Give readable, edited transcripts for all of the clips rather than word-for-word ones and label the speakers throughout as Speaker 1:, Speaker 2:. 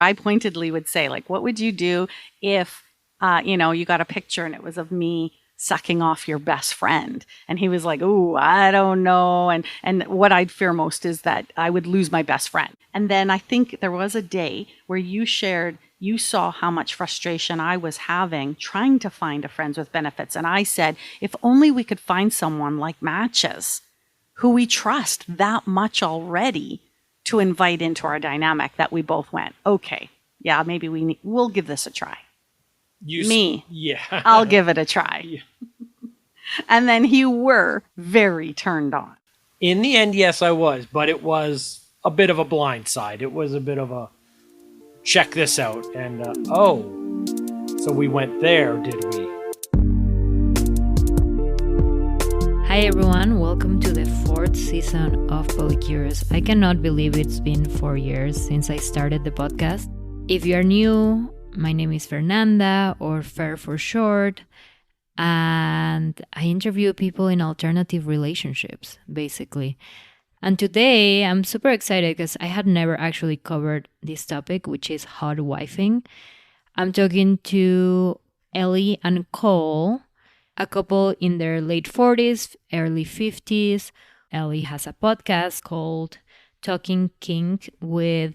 Speaker 1: I pointedly would say, like, what would you do if, you got a picture and it was of me sucking off your best friend? And he was like, ooh, I don't know. And what I'd fear most is that I would lose my best friend. And then I think there was a day where you saw how much frustration I was having trying to find a friends with benefits. And I said, if only we could find someone like Matches who we trust that much already to invite into our dynamic, that we both went, okay, yeah, maybe we'll give this a try.
Speaker 2: Yeah.
Speaker 1: I'll give it a try.
Speaker 2: Yeah.
Speaker 1: And then you were very turned on.
Speaker 2: In the end, yes, I was, but it was a bit of a blind side. It was a bit of a check this out. And, so we went there, did we?
Speaker 3: Hi everyone, welcome to the 4th season of Polycurious. I cannot believe it's been 4 years since I started the podcast. If you're new, my name is Fernanda, or Fer for short, and I interview people in alternative relationships, basically. And today I'm super excited because I had never actually covered this topic, which is hotwifing. I'm talking to Ellie and Cole, a couple in their late 40s, early 50s. Ellie has a podcast called Talking Kink with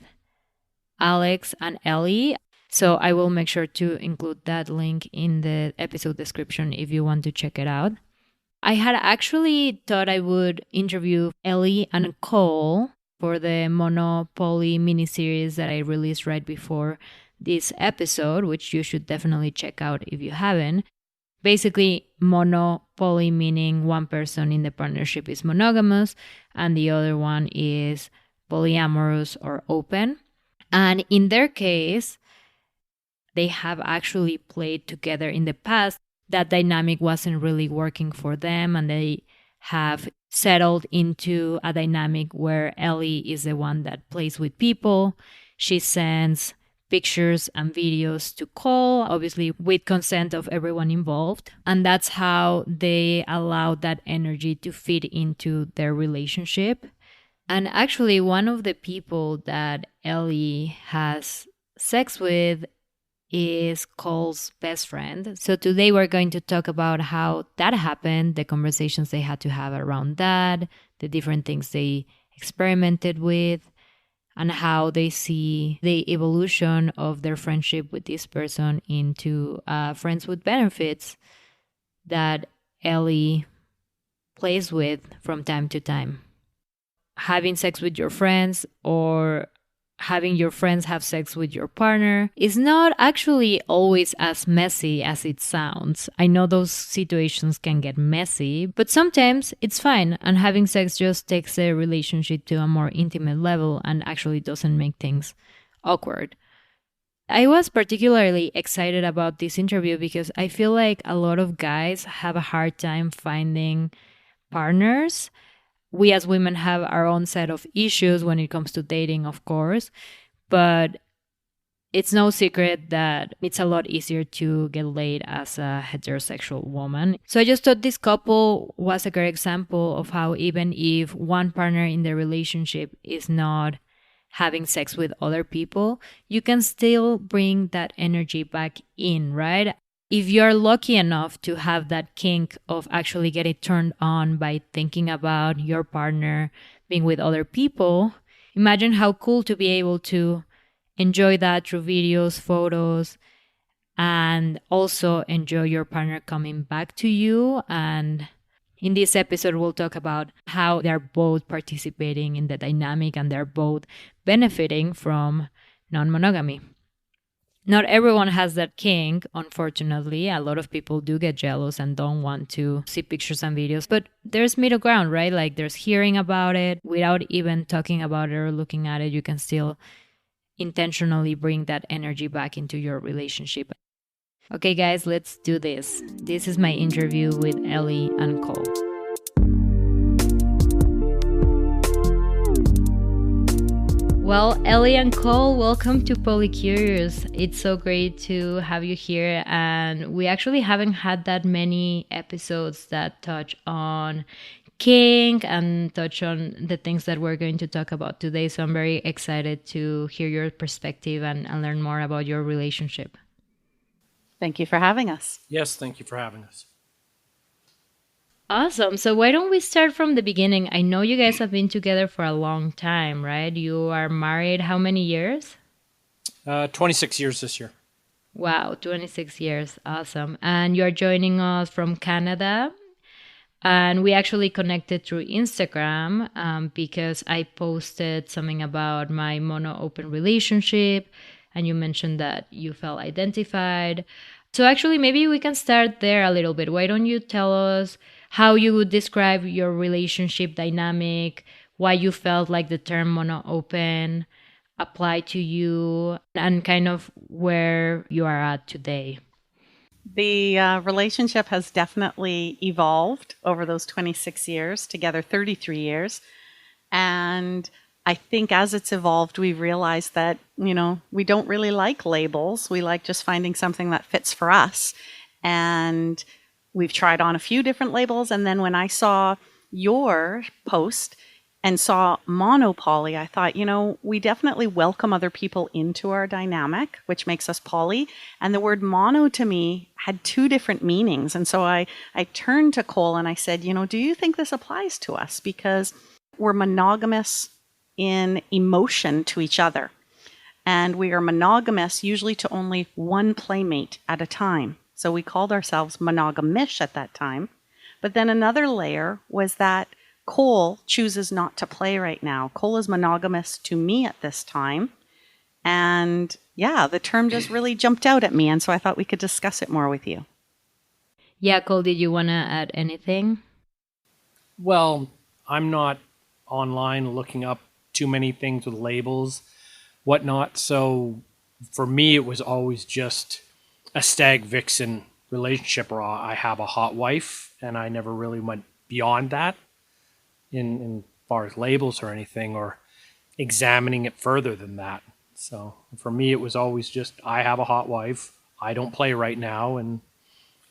Speaker 3: Alex and Ellie. So I will make sure to include that link in the episode description if you want to check it out. I had actually thought I would interview Ellie and Cole for the Monopoly miniseries that I released right before this episode, which you should definitely check out if you haven't. Basically, monopoly meaning one person in the partnership is monogamous and the other one is polyamorous or open. And in their case, they have actually played together in the past. That dynamic wasn't really working for them, and they have settled into a dynamic where Ellie is the one that plays with people. She sends pictures and videos to Cole, obviously with consent of everyone involved. And that's how they allow that energy to fit into their relationship. And actually, one of the people that Ellie has sex with is Cole's best friend. So today we're going to talk about how that happened, the conversations they had to have around that, the different things they experimented with, and how they see the evolution of their friendship with this person into friends with benefits that Ellie plays with from time to time. Having sex with your friends or having your friends have sex with your partner is not actually always as messy as it sounds. I know those situations can get messy, but sometimes it's fine, and having sex just takes the relationship to a more intimate level and actually doesn't make things awkward. I was particularly excited about this interview because I feel like a lot of guys have a hard time finding partners. We as women have our own set of issues when it comes to dating, of course, but it's no secret that it's a lot easier to get laid as a heterosexual woman. So I just thought this couple was a great example of how even if one partner in the relationship is not having sex with other people, you can still bring that energy back in, right? If you're lucky enough to have that kink of actually getting turned on by thinking about your partner being with other people, imagine how cool to be able to enjoy that through videos, photos, and also enjoy your partner coming back to you. And in this episode, we'll talk about how they're both participating in the dynamic and they're both benefiting from non-monogamy. Not everyone has that kink, unfortunately. A lot of people do get jealous and don't want to see pictures and videos. But there's middle ground, right? Like there's hearing about it without even talking about it or looking at it. You can still intentionally bring that energy back into your relationship. Okay, guys, let's do this. This is my interview with Ellie and Cole. Well, Ellie and Cole, welcome to Polycurious. It's so great to have you here. And we actually haven't had that many episodes that touch on kink and touch on the things that we're going to talk about today. So I'm very excited to hear your perspective and learn more about your relationship.
Speaker 1: Thank you for having us.
Speaker 2: Yes, thank you for having us.
Speaker 3: Awesome. So why don't we start from the beginning? I know you guys have been together for a long time, right? You are married how many years?
Speaker 2: 26 years this year.
Speaker 3: Wow, 26 years. Awesome. And you're joining us from Canada. And we actually connected through Instagram because I posted something about my mono-open relationship. And you mentioned that you felt identified. So actually, maybe we can start there a little bit. Why don't you tell us how you would describe your relationship dynamic, why you felt like the term mono-open applied to you, and kind of where you are at today?
Speaker 1: The relationship has definitely evolved over those 26 years, together 33 years. And I think as it's evolved, we've realized that, we don't really like labels. We like just finding something that fits for us. And we've tried on a few different labels. And then when I saw your post and saw monopoly, I thought, we definitely welcome other people into our dynamic, which makes us poly. And the word mono to me had two different meanings. And so I turned to Cole and I said, do you think this applies to us? Because we're monogamous in emotion to each other. And we are monogamous usually to only one playmate at a time. So we called ourselves monogamish at that time. But then another layer was that Cole chooses not to play right now. Cole is monogamous to me at this time. And yeah, the term just really jumped out at me. And so I thought we could discuss it more with you.
Speaker 3: Yeah, Cole, did you want to add anything?
Speaker 2: Well, I'm not online looking up too many things with labels, whatnot. So for me, it was always just a stag vixen relationship, or I have a hot wife, and I never really went beyond that in far as labels or anything, or examining it further than that. So for me, it was always just I have a hot wife, I don't play right now, and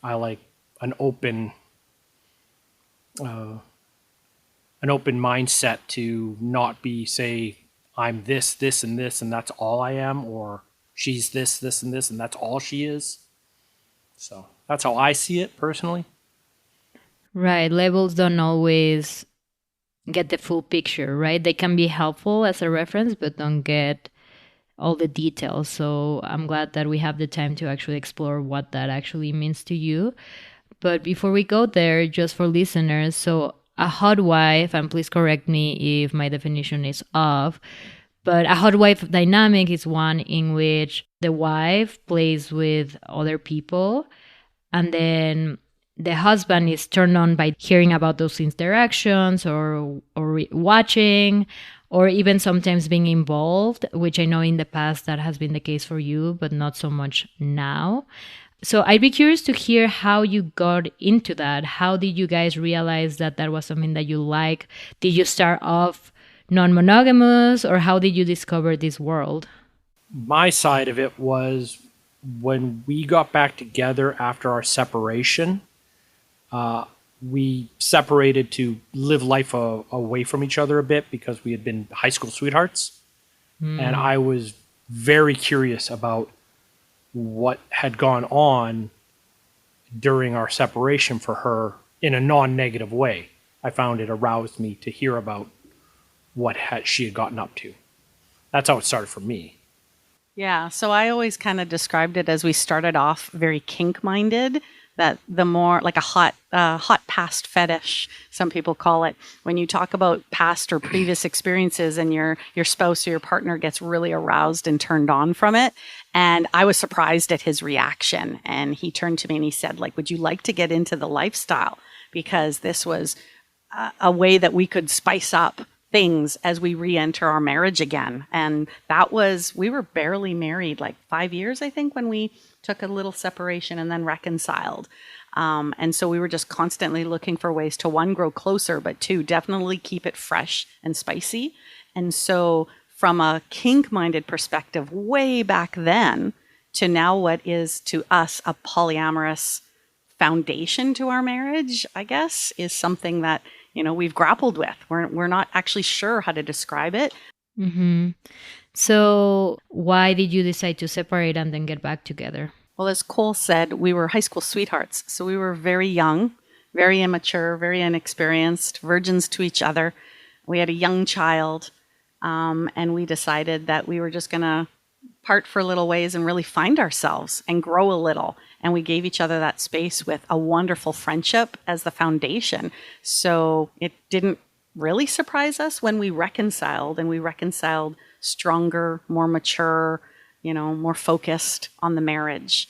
Speaker 2: I like an open mindset to not be, say, I'm this, this, and this, and that's all I am, or she's this, this, and this, and that's all she is. So that's how I see it personally.
Speaker 3: Right. Labels don't always get the full picture, right? They can be helpful as a reference, but don't get all the details. So I'm glad that we have the time to actually explore what that actually means to you. But before we go there, just for listeners, so a hot wife, and please correct me if my definition is off, but a hot wife dynamic is one in which the wife plays with other people, and then the husband is turned on by hearing about those interactions or watching, or even sometimes being involved, which I know in the past that has been the case for you, but not so much now. So I'd be curious to hear how you got into that. How did you guys realize that that was something that you like? Did you start off non-monogamous, or how did you discover this world?
Speaker 2: My side of it was when we got back together after our separation. We separated to live life away from each other a bit because we had been high school sweethearts. And I was very curious about what had gone on during our separation for her in a non-negative way. I found it aroused me to hear about what she had gotten up to. That's how it started for me.
Speaker 1: Yeah, so I always kind of described it as we started off very kink-minded, that the more like a hot past fetish, some people call it, when you talk about past or previous experiences and your spouse or your partner gets really aroused and turned on from it. And I was surprised at his reaction. And he turned to me and he said, like, would you like to get into the lifestyle? Because this was a way that we could spice up things as we re-enter our marriage again. And we were barely married, like 5 years, I think, when we took a little separation and then reconciled. And so we were just constantly looking for ways to, one, grow closer, but two, definitely keep it fresh and spicy. And so from a kink-minded perspective, way back then to now, what is to us a polyamorous foundation to our marriage, I guess, is something that, we've grappled with. We're not actually sure how to describe it.
Speaker 3: Mm-hmm. So why did you decide to separate and then get back together?
Speaker 1: Well, as Cole said, we were high school sweethearts. So we were very young, very immature, very inexperienced, virgins to each other. We had a young child, and we decided that we were just going to part for a little ways and really find ourselves and grow a little. And we gave each other that space with a wonderful friendship as the foundation. So it didn't really surprise us when we reconciled, and we reconciled stronger, more mature, more focused on the marriage.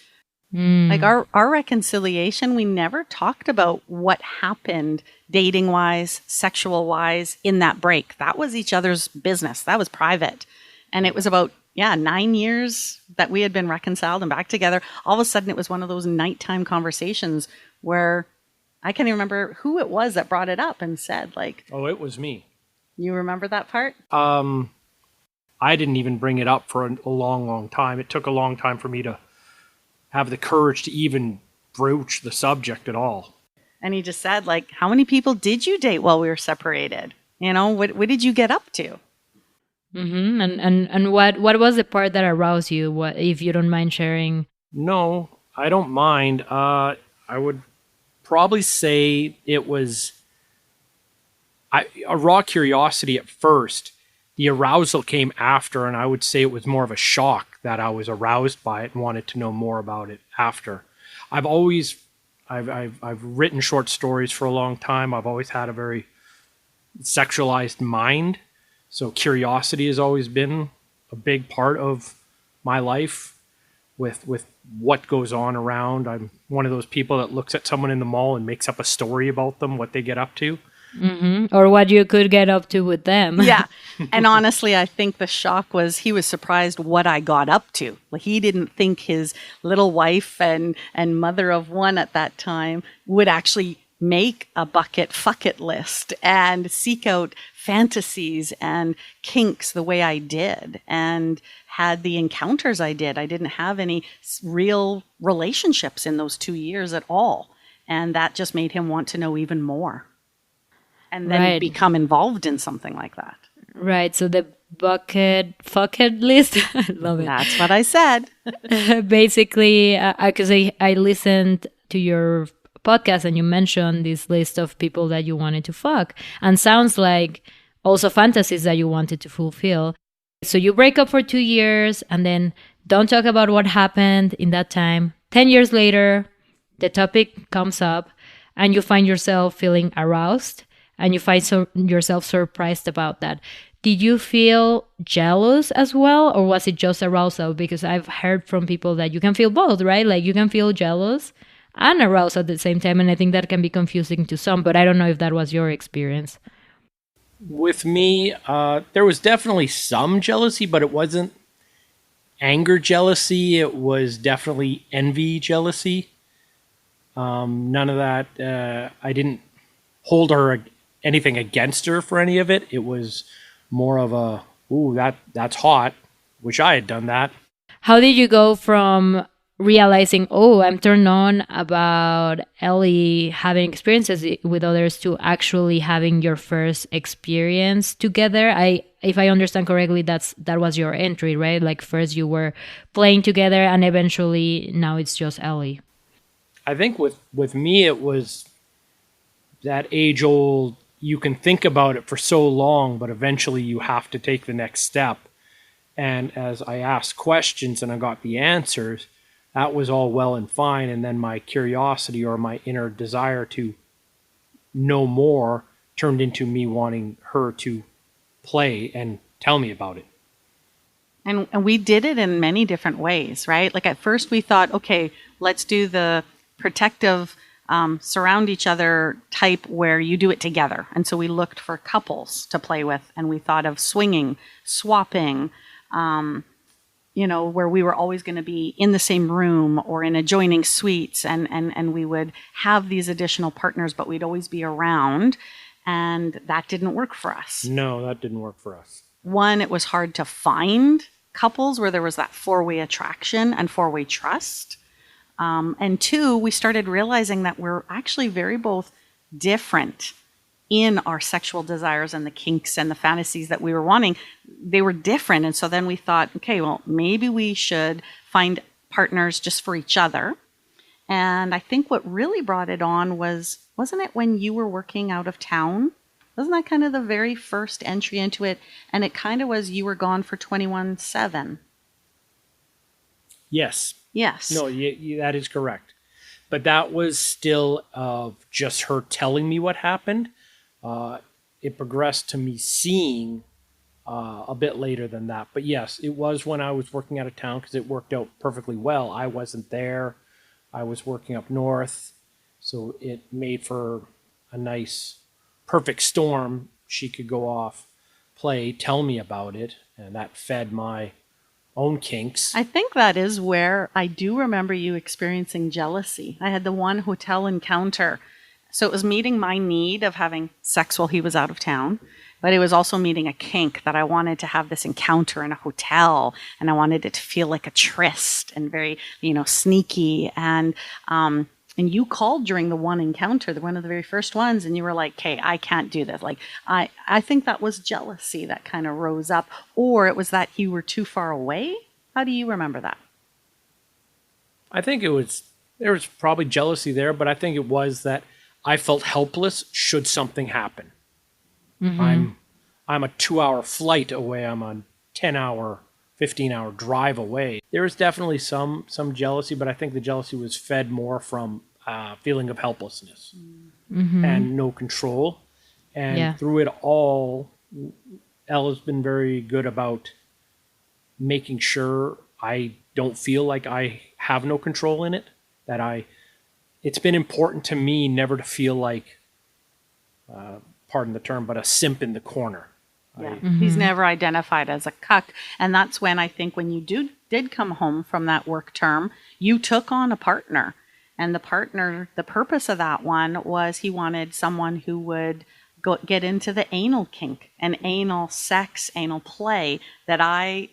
Speaker 1: Like our reconciliation, we never talked about what happened dating wise, sexual wise in that break. That was each other's business. That was private. And it was about 9 years that we had been reconciled and back together. All of a sudden, it was one of those nighttime conversations where I can't even remember who it was that brought it up and said, like,
Speaker 2: Oh, it was me.
Speaker 1: You remember that part?
Speaker 2: I didn't even bring it up for a long, long time. It took a long time for me to have the courage to even broach the subject at all.
Speaker 1: And he just said, like, how many people did you date while we were separated? What did you get up to?
Speaker 3: Mm-hmm. And what was the part that aroused you? What, if you don't mind sharing?
Speaker 2: No, I don't mind. I would probably say it was a raw curiosity at first. The arousal came after, and I would say it was more of a shock that I was aroused by it and wanted to know more about it after. I've written short stories for a long time. I've always had a very sexualized mind. So curiosity has always been a big part of my life with what goes on around. I'm one of those people that looks at someone in the mall and makes up a story about them, what they get up to.
Speaker 3: Mm-hmm. Or what you could get up to with them.
Speaker 1: Yeah. And honestly, I think the shock was he was surprised what I got up to. Like, he didn't think his little wife and mother of one at that time would actually make a bucket fuck it list and seek out fantasies and kinks the way I did and had the encounters I did. I didn't have any real relationships in those 2 years at all. And that just made him want to know even more. And then become involved in something like that.
Speaker 3: Right. So the bucket fuck it list. I love it.
Speaker 1: That's what I said.
Speaker 3: Basically, because I listened to your podcast and you mentioned this list of people that you wanted to fuck. And sounds like also fantasies that you wanted to fulfill. So you break up for 2 years and then don't talk about what happened in that time. 10 years later, the topic comes up and you find yourself feeling aroused. And you find yourself surprised about that. Did you feel jealous as well? Or was it just arousal? Because I've heard from people that you can feel both, right? Like you can feel jealous and aroused at the same time. And I think that can be confusing to some. But I don't know if that was your experience.
Speaker 2: With me, there was definitely some jealousy, but it wasn't anger jealousy. It was definitely envy jealousy. None of that. I didn't hold anything against her for any of it. It was more of a, ooh, that's hot. Wish I had done that.
Speaker 3: How did you go from realizing, oh, I'm turned on about Ellie having experiences with others to actually having your first experience together? If I understand correctly, that was your entry, right? Like first you were playing together and eventually now it's just Ellie.
Speaker 2: I think with me, it was that age-old, you can think about it for so long, but eventually you have to take the next step. And as I asked questions and I got the answers, that was all well and fine. And then my curiosity or my inner desire to know more turned into me wanting her to play and tell me about it.
Speaker 1: And we did it in many different ways, right? Like at first we thought, okay, let's do the protective surround each other type where you do it together. And so we looked for couples to play with and we thought of swinging, swapping, where we were always going to be in the same room or in adjoining suites and we would have these additional partners, but we'd always be around. And that didn't work for us.
Speaker 2: No, that didn't work for us.
Speaker 1: One, it was hard to find couples where there was that four-way attraction and four-way trust. And two, we started realizing that we're actually very both different in our sexual desires and the kinks and the fantasies that we were wanting, they were different. And so then we thought, okay, well, maybe we should find partners just for each other. And I think what really brought it on wasn't it when you were working out of town? Wasn't that kind of the very first entry into it? And it kind of was, you were gone for 21/7.
Speaker 2: Yes.
Speaker 1: Yes.
Speaker 2: No, that is correct. But that was still just her telling me what happened. It progressed to me seeing a bit later than that. But yes, it was when I was working out of town, because it worked out perfectly well. I wasn't there. I was working up north. So it made for a nice, perfect storm. She could go off, play, tell me about it, and that fed my own kinks.
Speaker 1: I think that is where I do remember you experiencing jealousy. I had the one hotel encounter. So it was meeting my need of having sex while he was out of town, but it was also meeting a kink that I wanted to have this encounter in a hotel, and I wanted it to feel like a tryst and very, sneaky. And you called during the one encounter, one of the very first ones, and you were like, okay, I can't do this. Like, I think that was jealousy that kind of rose up, or it was that you were too far away. How do you remember that?
Speaker 2: I think there was probably jealousy there, but I think it was that I felt helpless should something happen. Mm-hmm. I'm a 2-hour flight away. I'm a 10-hour, 15-hour drive away. There was definitely some jealousy, but I think the jealousy was fed more from a feeling of helplessness and no control. And through it all, Ella's been very good about making sure I don't feel like I have no control in it. It's been important to me never to feel like, pardon the term, but a simp in the corner.
Speaker 1: Yeah. He's never identified as a cuck. And that's when I think when you did come home from that work term, you took on a partner. And the purpose of that one was he wanted someone who would get into the anal kink and anal sex, anal play that I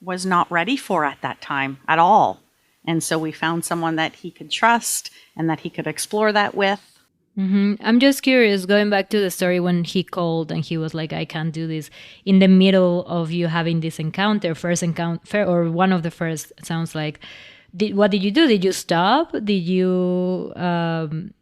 Speaker 1: was not ready for at that time at all. And so we found someone that he could trust and that he could explore that with.
Speaker 3: Mm-hmm. I'm just curious, going back to the story when he called and he was like, I can't do this. In the middle of you having this first encounter, or one of the first, it sounds like, what did you do? Did you stop? Did you,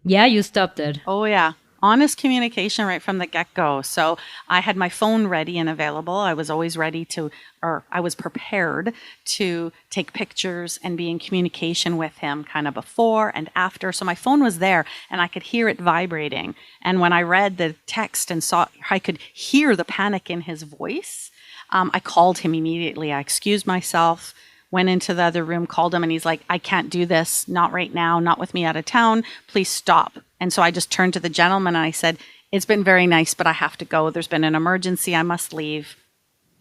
Speaker 3: you stopped it.
Speaker 1: Oh, yeah. Honest communication right from the get-go. So I had my phone ready and available. I was always I was prepared to take pictures and be in communication with him kind of before and after. So my phone was there and I could hear it vibrating. And when I read the text and I could hear the panic in his voice, I called him immediately. I excused myself, went into the other room, called him, and he's like, I can't do this. Not right now. Not with me out of town. Please stop. And so I just turned to the gentleman and I said, it's been very nice, but I have to go. There's been an emergency. I must leave.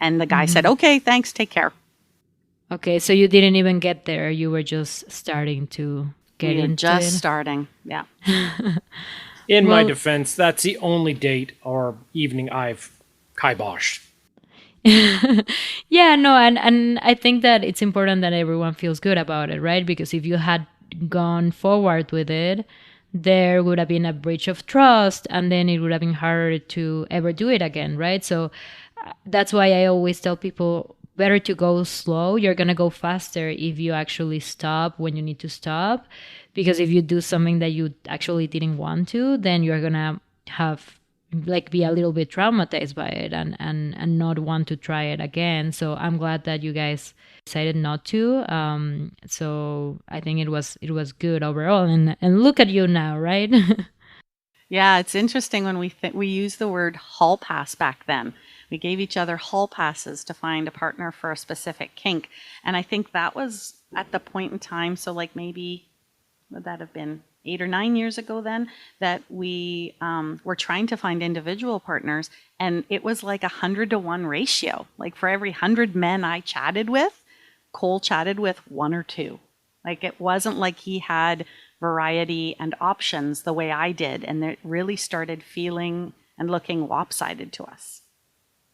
Speaker 1: And the guy said, okay, thanks. Take care.
Speaker 3: Okay. So you didn't even get there. You were just starting to get into it.
Speaker 1: Just starting. Yeah.
Speaker 2: In my defense, that's the only date or evening I've kiboshed.
Speaker 3: Yeah, no, and I think that it's important that everyone feels good about it, right? Because if you had gone forward with it, there would have been a breach of trust, and then it would have been harder to ever do it again, right? So that's why I always tell people, better to go slow. You're going to go faster if you actually stop when you need to stop. Because if you do something that you actually didn't want to, then you're going to be a little bit traumatized by it and not want to try it again. So I'm glad that you guys decided not to. So I think it was good overall. And look at you now, right?
Speaker 1: Yeah, it's interesting when we use the word hall pass back then. We gave each other hall passes to find a partner for a specific kink. And I think that was at the point in time, so like maybe, would that have been 8 or 9 years ago then, that we were trying to find individual partners, and it was like 100-to-1 ratio. Like for every 100 men I chatted with, Cole chatted with 1 or 2. Like it wasn't like he had variety and options the way I did, and it really started feeling and looking lopsided to us.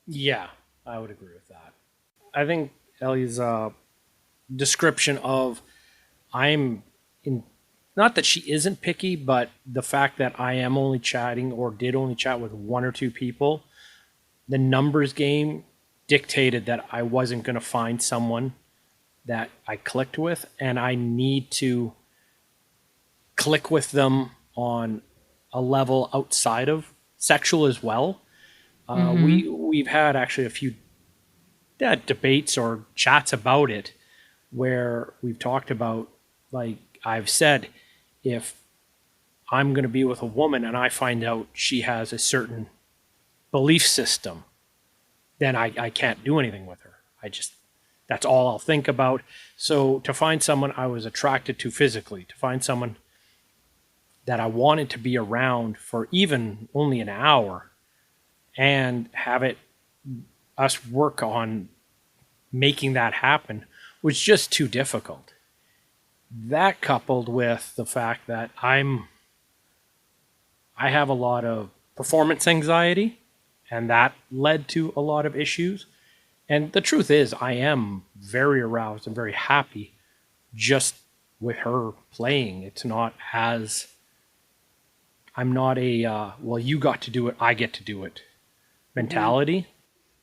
Speaker 2: Yeah, I would agree with that. I think Ellie's description of I'm not that she isn't picky, but the fact that I am only chatting or did only chat with one or two people, the numbers game dictated that I wasn't going to find someone that I clicked with, and I need to click with them on a level outside of sexual as well. We've had actually a few debates or chats about it where we've talked about, like I've said, if I'm going to be with a woman and I find out she has a certain belief system, then I can't do anything with her. That's all I'll think about. So to find someone I was attracted to physically, to find someone that I wanted to be around for even only an hour and have us work on making that happen was just too difficult. That coupled with the fact that I have a lot of performance anxiety, and that led to a lot of issues. And the truth is, I am very aroused and very happy just with her playing. It's not as, I'm not a, well, you got to do it, I get to do it mentality.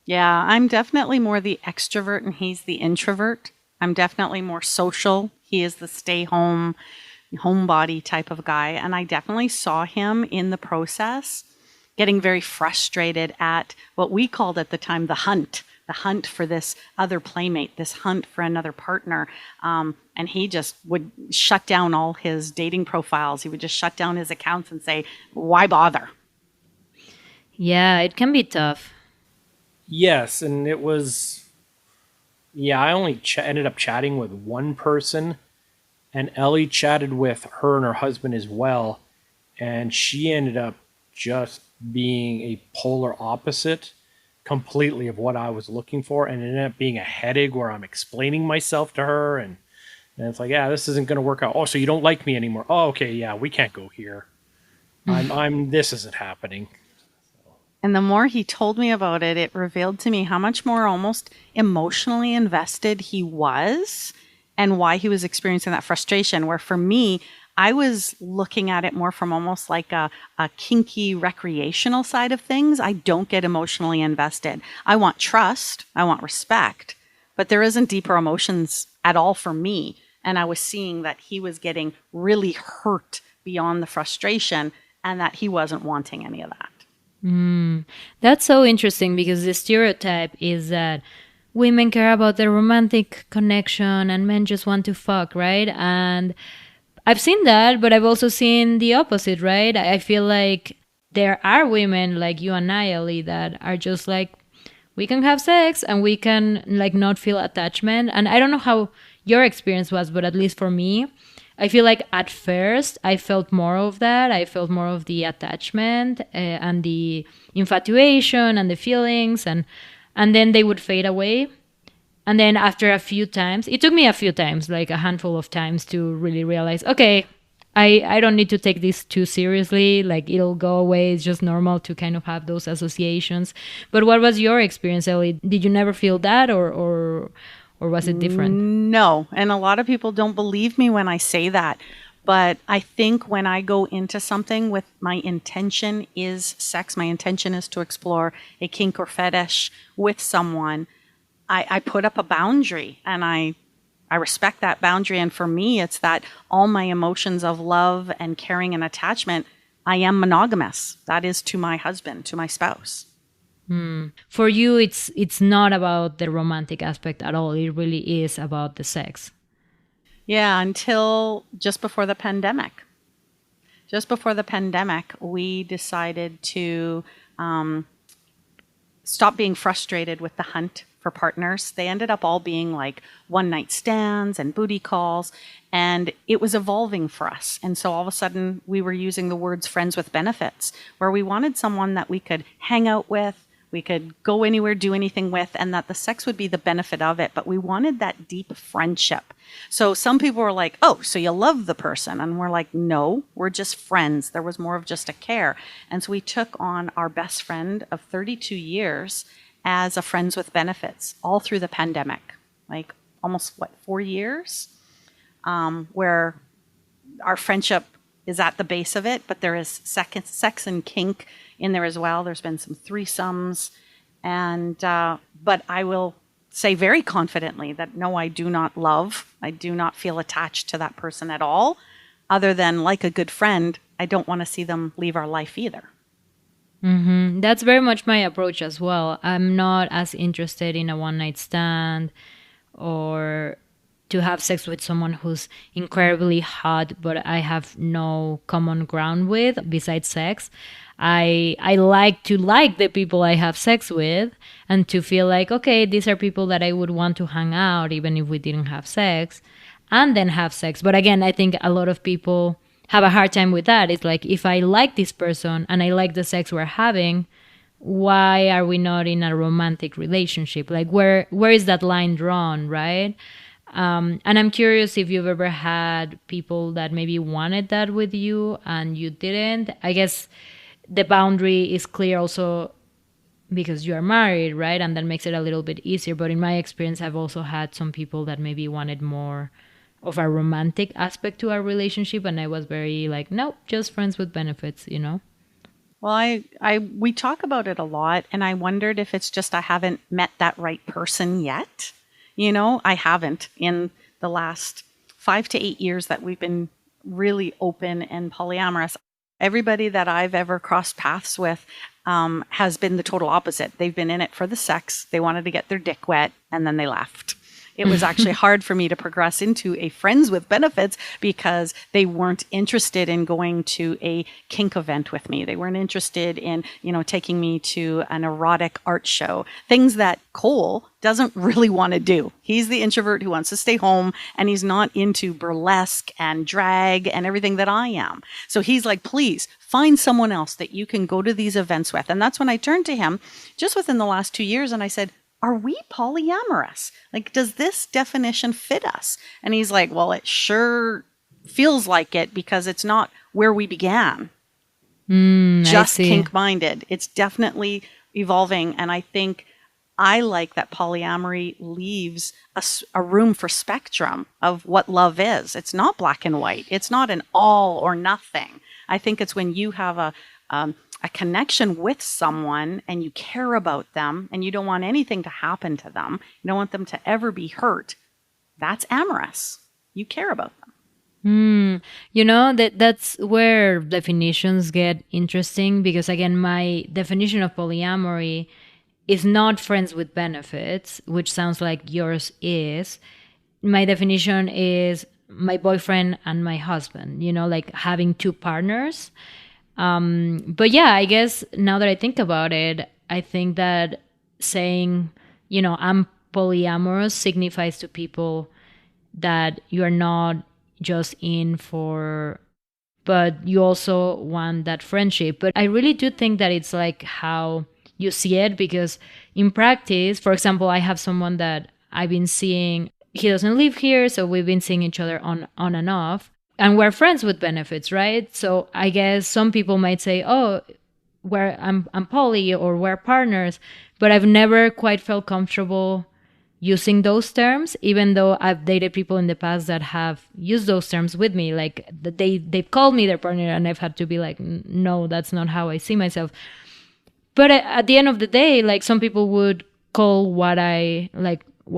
Speaker 1: Yeah, I'm definitely more the extrovert and he's the introvert. I'm definitely more social. He is the stay home, homebody type of guy. And I definitely saw him in the process getting very frustrated at what we called at the time the hunt for this other playmate, this hunt for another partner. And he just would shut down all his dating profiles. He would just shut down his accounts and say, why bother?
Speaker 3: Yeah, it can be tough.
Speaker 2: Yes, and it was, I only ended up chatting with one person, and Ellie chatted with her and her husband as well, and she ended up just being a polar opposite completely of what I was looking for, and it ended up being a headache where I'm explaining myself to her, and it's like, yeah, this isn't going to work out. Oh, so you don't like me anymore? Oh, okay, yeah, we can't go here. This isn't happening.
Speaker 1: And the more he told me about it, it revealed to me how much more almost emotionally invested he was and why he was experiencing that frustration. Where for me, I was looking at it more from almost like a kinky recreational side of things. I don't get emotionally invested. I want trust. I want respect. But there isn't deeper emotions at all for me. And I was seeing that he was getting really hurt beyond the frustration and that he wasn't wanting any of that.
Speaker 3: That's so interesting because the stereotype is that women care about the romantic connection and men just want to fuck, right? And I've seen that, but I've also seen the opposite, right? I feel like there are women like you and I, Ellie, that are just like, we can have sex and we can like not feel attachment. And I don't know how your experience was, but at least for me, I feel like at first I felt more of that. I felt more of the attachment and the infatuation and the feelings, and then they would fade away. And then after a few times, it took me a few times, like a handful of times, to really realize, okay, I don't need to take this too seriously. Like, it'll go away. It's just normal to kind of have those associations. But what was your experience, Ellie? Did you never feel that, or was it different?
Speaker 1: No. And a lot of people don't believe me when I say that. But I think when I go into something with my intention is sex, my intention is to explore a kink or fetish with someone, I put up a boundary and I respect that boundary. And for me, it's that all my emotions of love and caring and attachment, I am monogamous. That is to my husband, to my spouse.
Speaker 3: For you, it's not about the romantic aspect at all. It really is about the sex.
Speaker 1: Yeah, until just before the pandemic. Just before the pandemic, we decided to stop being frustrated with the hunt for partners. They ended up all being like one-night stands and booty calls, and it was evolving for us. And so all of a sudden, we were using the words friends with benefits, where we wanted someone that we could hang out with, we could go anywhere, do anything with, and that the sex would be the benefit of it. But we wanted that deep friendship. So some people were like, oh, so you love the person. And we're like, no, we're just friends. There was more of just a care. And so we took on our best friend of 32 years as a friends with benefits all through the pandemic, like almost 4 years, where our friendship is at the base of it, but there is sex and kink in there as well. There's been some threesomes, and but I will say very confidently that no, I do not love. I do not feel attached to that person at all, other than like a good friend. I don't want to see them leave our life either.
Speaker 3: That's very much my approach as well. I'm not as interested in a one night stand or to have sex with someone who's incredibly hot, but I have no common ground with besides sex. I like to like the people I have sex with and to feel like, okay, these are people that I would want to hang out even if we didn't have sex, and then have sex. But again, I think a lot of people have a hard time with that. It's like, if I like this person and I like the sex we're having, why are we not in a romantic relationship? Like, where is that line drawn, right? And I'm curious if you've ever had people that maybe wanted that with you and you didn't. I guess the boundary is clear also because you are married, right? And that makes it a little bit easier. But in my experience, I've also had some people that maybe wanted more of a romantic aspect to our relationship, and I was very like, nope, just friends with benefits, you know?
Speaker 1: Well, we talk about it a lot, and I wondered if it's just I haven't met that right person yet. You know, I haven't in the last 5 to 8 years that we've been really open and polyamorous. Everybody that I've ever crossed paths with has been the total opposite. They've been in it for the sex. They wanted to get their dick wet, and then they left. It was actually hard for me to progress into a friends with benefits because they weren't interested in going to a kink event with me. They weren't interested in, taking me to an erotic art show, things that Cole doesn't really want to do. He's the introvert who wants to stay home, and he's not into burlesque and drag and everything that I am. So he's like, please find someone else that you can go to these events with. And that's when I turned to him just within the last 2 years and I said, are we polyamorous? Like, does this definition fit us? And he's like, well, it sure feels like it because it's not where we began. Just kink-minded. It's definitely evolving. And I think I like that polyamory leaves a room for spectrum of what love is. It's not black and white. It's not an all or nothing. I think it's when you have a connection with someone and you care about them and you don't want anything to happen to them. You don't want them to ever be hurt. That's amorous. You care about them.
Speaker 3: That's where definitions get interesting because, again, my definition of polyamory is not friends with benefits, which sounds like yours is. My definition is my boyfriend and my husband, like having two partners. But yeah, I guess now that I think about it, I think that saying, I'm polyamorous signifies to people that you're not just in for, but you also want that friendship. But I really do think that it's like how you see it, because in practice, for example, I have someone that I've been seeing, he doesn't live here, so we've been seeing each other on and off. And we're friends with benefits, right? So I guess some people might say, oh, I'm poly or we're partners, but I've never quite felt comfortable using those terms, even though I've dated people in the past that have used those terms with me. Like they've called me their partner and I've had to be like, no, that's not how I see myself. But at the end of the day, like some people would call what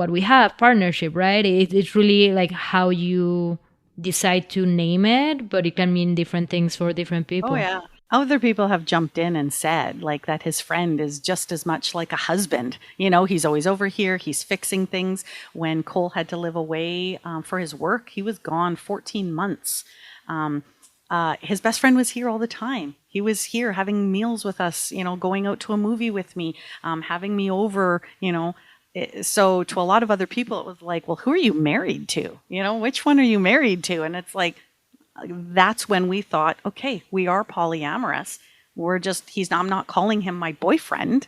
Speaker 3: we have partnership, right? It's really like how you decide to name it, but it can mean different things for different people.
Speaker 1: Oh, yeah. Other people have jumped in and said like that his friend is just as much like a husband. He's always over here. He's fixing things. When Cole had to live away for his work, he was gone 14 months. His best friend was here all the time. He was here having meals with us, going out to a movie with me, having me over, So to a lot of other people, it was like, well, who are you married to? Which one are you married to? And it's like, that's when we thought, okay, we are polyamorous. I'm not calling him my boyfriend.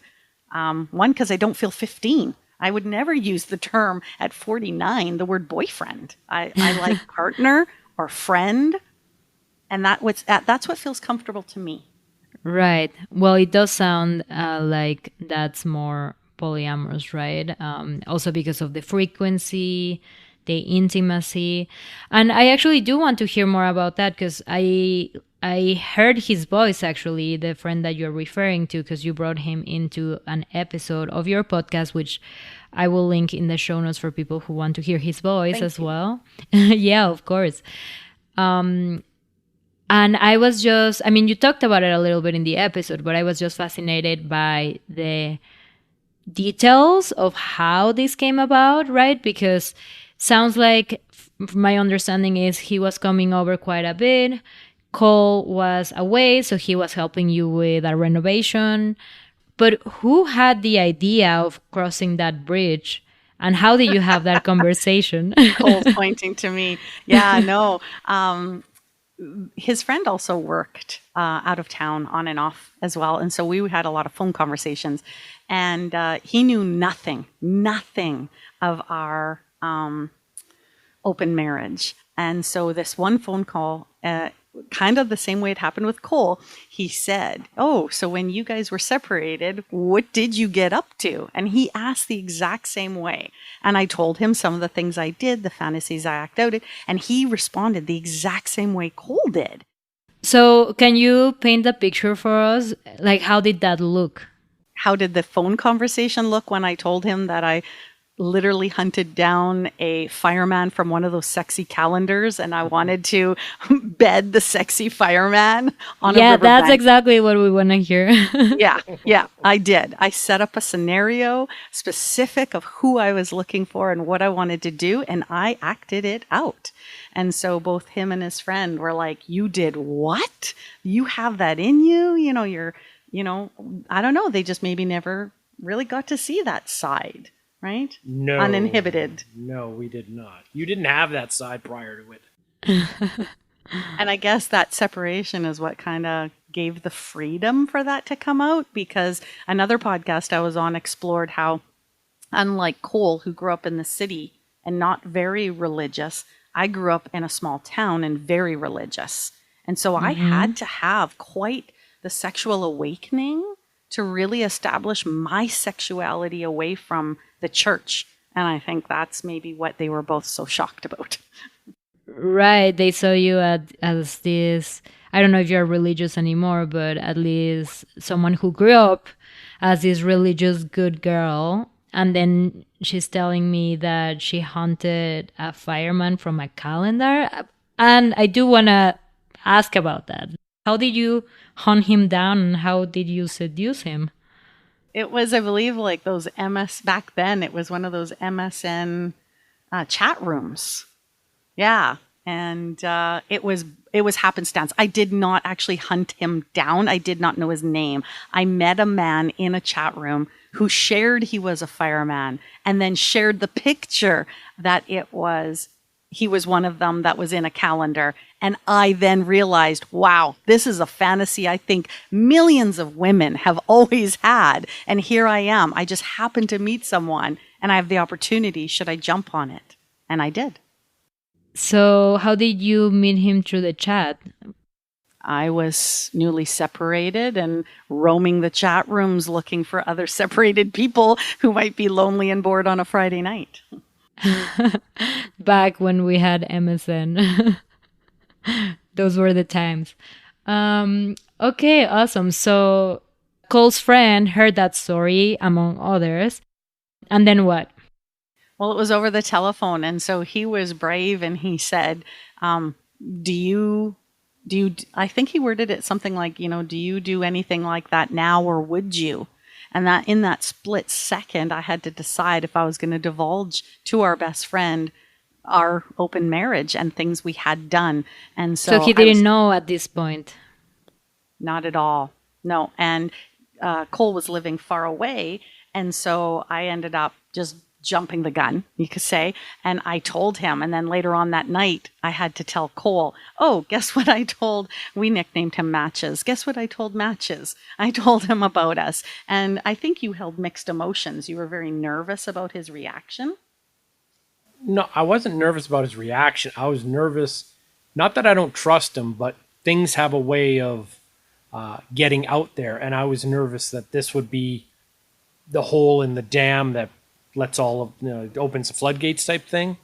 Speaker 1: One, because I don't feel 15. I would never use the term at 49, the word boyfriend. I like partner or friend. And that's what feels comfortable to me.
Speaker 3: Right. Well, it does sound like that's more polyamorous, right? Also because of the frequency, the intimacy. And I actually do want to hear more about that, because I heard his voice, actually, the friend that you're referring to, because you brought him into an episode of your podcast, which I will link in the show notes for people who want to hear his voice as well. Yeah, of course. And I was just, I mean, you talked about it a little bit in the episode, but I was just fascinated by the details of how this came about, right? Because sounds like, my understanding is, he was coming over quite a bit. Cole was away, so he was helping you with a renovation. But who had the idea of crossing that bridge? And how did you have that conversation?
Speaker 1: Cole's pointing to me. Yeah, no. His friend also worked out of town on and off as well. And so we had a lot of phone conversations. And he knew nothing of our open marriage. And so this one phone call, kind of the same way it happened with Cole, he said, "Oh, so when you guys were separated, what did you get up to?" And he asked the exact same way. And I told him some of the things I did, the fantasies I act out, and he responded the exact same way Cole did.
Speaker 3: So can you paint the picture for us? Like, how did that look?
Speaker 1: How did the phone conversation look when I told him that I literally hunted down a fireman from one of those sexy calendars and I wanted to bed the sexy fireman on a riverbank?
Speaker 3: Yeah, that's exactly what we want to hear.
Speaker 1: Yeah, I did. I set up a scenario specific of who I was looking for and what I wanted to do, and I acted it out. And so both him and his friend were like, "You did what? You have that in you? I don't know. They just maybe never really got to see that side." Right?
Speaker 2: No.
Speaker 1: Uninhibited.
Speaker 2: No, we did not. You didn't have that side prior to it.
Speaker 1: And I guess that separation is what kind of gave the freedom for that to come out, because another podcast I was on explored how, unlike Cole, who grew up in the city and not very religious, I grew up in a small town and very religious. And so I had to have quite the sexual awakening to really establish my sexuality away from the church. And I think that's maybe what they were both so shocked about.
Speaker 3: Right. They saw you as this, I don't know if you're religious anymore, but at least someone who grew up as this religious good girl. And then she's telling me that she hunted a fireman from a calendar. And I do want to ask about that. How did you hunt him down, and how did you seduce him?
Speaker 1: It was, I believe, like those back then, it was one of those MSN chat rooms. Yeah. And it was happenstance. I did not actually hunt him down. I did not know his name. I met a man in a chat room who shared he was a fireman, and then shared the picture that he was one of them that was in a calendar. And I then realized, wow, this is a fantasy I think millions of women have always had. And here I am. I just happened to meet someone and I have the opportunity. Should I jump on it? And I did.
Speaker 3: So how did you meet him through the chat?
Speaker 1: I was newly separated and roaming the chat rooms looking for other separated people who might be lonely and bored on a Friday night.
Speaker 3: Back when we had MSN. Those were the times. Okay, awesome. So Cole's friend heard that story, among others. And then what?
Speaker 1: Well, it was over the telephone. And so he was brave and he said, do you, I think he worded it something like, do you do anything like that now, or would you? And that in that split second, I had to decide if I was going to divulge to our best friend our open marriage and things we had done. And so
Speaker 3: he didn't know at this point?
Speaker 1: Not at all. No. And Cole was living far away. And so I ended up just jumping the gun, you could say. And I told him. And then later on that night, I had to tell Cole, oh, guess what I told? We nicknamed him Matches. Guess what I told Matches? I told him about us. And I think you held mixed emotions. You were very nervous about his reaction.
Speaker 2: No, I wasn't nervous about his reaction. I was nervous, not that I don't trust him, but things have a way of getting out there. And I was nervous that this would be the hole in the dam that lets all of, opens the floodgates type thing.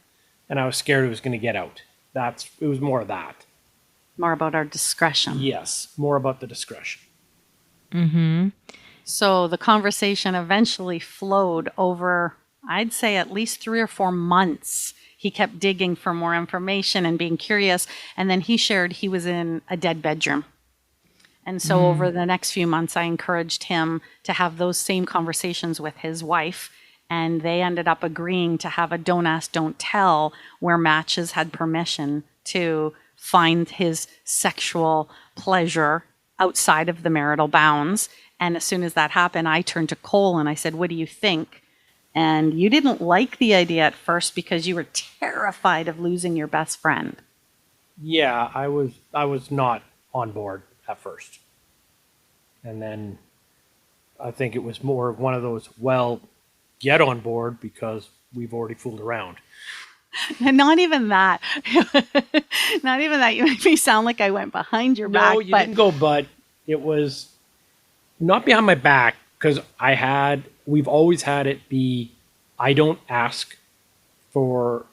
Speaker 2: and I was scared it was going to get out. It was more of that.
Speaker 1: More about our discretion.
Speaker 2: Yes, more about the discretion.
Speaker 3: Mm-hmm.
Speaker 1: So the conversation eventually flowed over, I'd say, at least 3 or 4 months. He kept digging for more information and being curious. And then he shared he was in a dead bedroom. And so over the next few months, I encouraged him to have those same conversations with his wife. And they ended up agreeing to have a don't ask, don't tell, where Matches had permission to find his sexual pleasure outside of the marital bounds. And as soon as that happened, I turned to Cole and I said, what do you think? And you didn't like the idea at first because you were terrified of losing your best friend.
Speaker 2: Yeah, I was not on board at first. And then I think it was more of one of those, well, get on board because we've already fooled around.
Speaker 1: And not even that. Not even that. You made me sound like I went behind your back.
Speaker 2: No, you didn't go, but it was not behind my back because we've always had it be, I don't ask for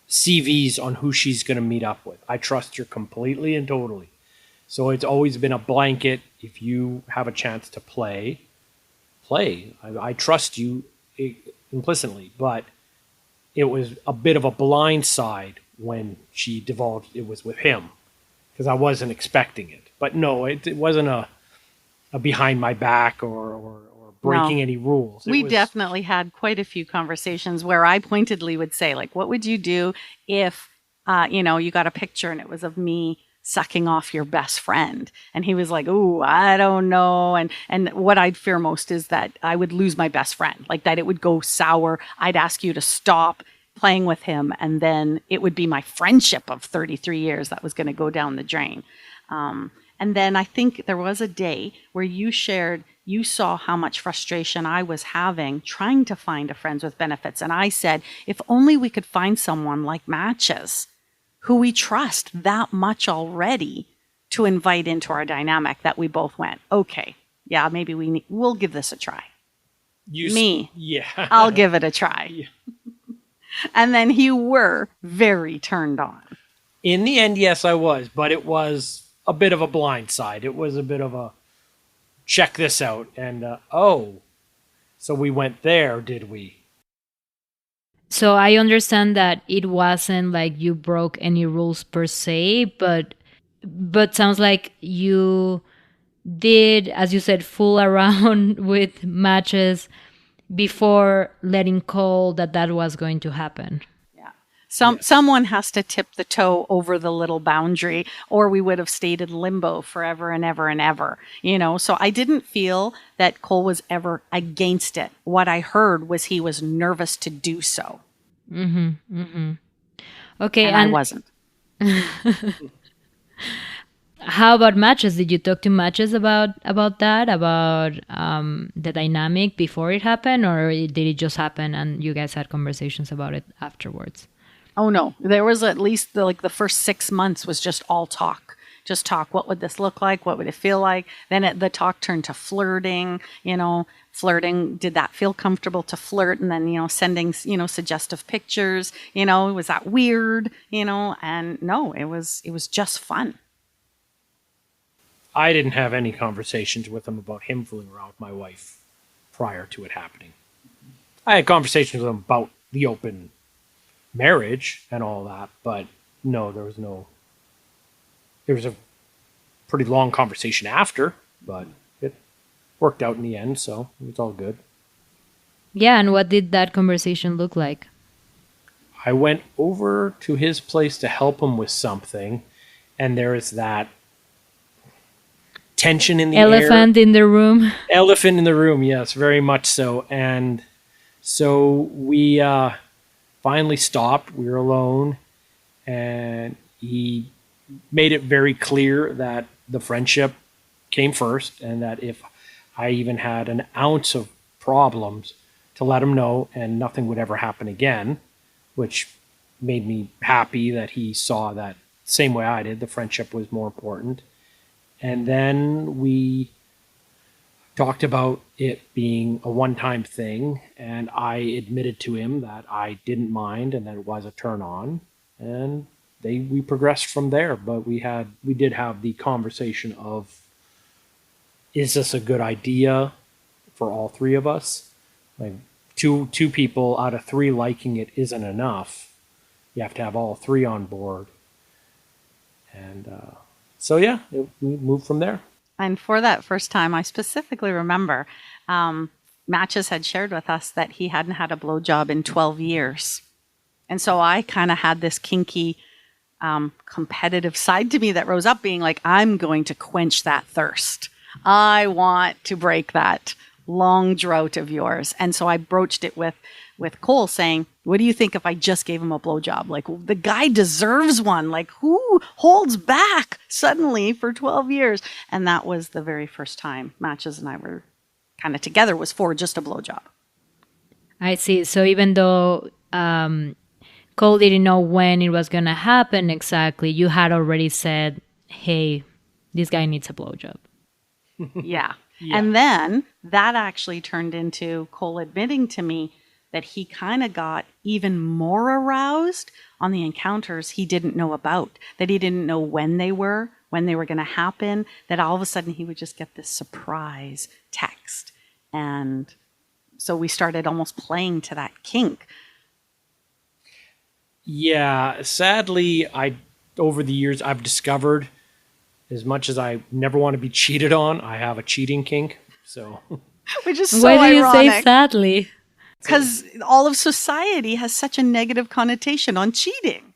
Speaker 2: CVs on who she's going to meet up with. I trust her completely and totally. So it's always been a blanket. If you have a chance to play. I trust you implicitly, but it was a bit of a blind side when she divulged it was with him because I wasn't expecting it. But no, it wasn't a behind my back or breaking any rules.
Speaker 1: We definitely had quite a few conversations where I pointedly would say, like, what would you do if, you got a picture and it was of me sucking off your best friend? And he was like, ooh, I don't know. And what I'd fear most is that I would lose my best friend, like that it would go sour. I'd ask you to stop playing with him. And then it would be my friendship of 33 years that was going to go down the drain. And then I think there was a day where you shared, you saw how much frustration I was having trying to find a friends with benefits. And I said, if only we could find someone like Matches who we trust that much already to invite into our dynamic, that we both went, okay, yeah, maybe we'll give this a try.
Speaker 2: Yeah.
Speaker 1: I'll give it a try.
Speaker 2: Yeah.
Speaker 1: And then you were very turned on.
Speaker 2: In the end, yes, I was, but it was a bit of a blind side. It was a bit of a check this out and so we went there, did we?
Speaker 3: So I understand that it wasn't like you broke any rules per se, but sounds like you did, as you said, fool around with Matches before letting Cole that was going to happen.
Speaker 1: Yeah. Someone has to tip the toe over the little boundary, or we would have stayed in limbo forever and ever and ever. So I didn't feel that Cole was ever against it. What I heard was he was nervous to do so.
Speaker 3: Mm-hmm. Mm-hmm. Okay,
Speaker 1: and I wasn't.
Speaker 3: How about Matches? Did you talk to Matches about that, about the dynamic before it happened, or did it just happen and you guys had conversations about it afterwards?
Speaker 1: Oh no, there was at least the first 6 months was just all talk. Just talk. What would this look like? What would it feel like? Then the talk turned to flirting. Flirting. Did that feel comfortable to flirt? And then sending suggestive pictures. Was that weird? And no, it was just fun.
Speaker 2: I didn't have any conversations with him about him fooling around with my wife prior to it happening. I had conversations with him about the open marriage and all that, but no, there was a pretty long conversation after, but it worked out in the end, so it was all good.
Speaker 3: Yeah, and what did that conversation look like?
Speaker 2: I went over to his place to help him with something, and there is that tension in the
Speaker 3: Elephant in the room.
Speaker 2: Elephant in the room, yes, very much so. And so we finally stopped. We were alone, and he made it very clear that the friendship came first, and that if I even had an ounce of problems, to let him know, and nothing would ever happen again, which made me happy that he saw that same way I did. The friendship was more important. And then talked about it being a one-time thing, and I admitted to him that I didn't mind and that it was a turn on, and we progressed from there. But we did have the conversation of, is this a good idea for all three of us? Like two people out of three liking it isn't enough. You have to have all three on board. And so yeah, we moved from there.
Speaker 1: And for that first time, I specifically remember Matches had shared with us that he hadn't had a blowjob in 12 years. And so I kind of had this kinky competitive side to me that rose up, being like, I'm going to quench that thirst. I want to break that long drought of yours. And so I broached it with Cole, saying, what do you think if I just gave him a blowjob? Like, the guy deserves one. Like, who holds back suddenly for 12 years? And that was the very first time Matches and I were kind of together, was for just a blowjob.
Speaker 3: I see. So even though Cole didn't know when it was going to happen exactly, you had already said, hey, this guy needs a blowjob.
Speaker 1: Yeah. And then that actually turned into Cole admitting to me that he kind of got even more aroused on the encounters he didn't know about, that he didn't know when they were going to happen, that all of a sudden he would just get this surprise text. And so we started almost playing to that kink.
Speaker 2: Yeah, sadly, over the years, I've discovered, as much as I never want to be cheated on, I have a cheating kink. So,
Speaker 1: which is so
Speaker 3: Why do
Speaker 1: ironic.
Speaker 3: you say sadly?
Speaker 1: Because all of society has such a negative connotation on cheating.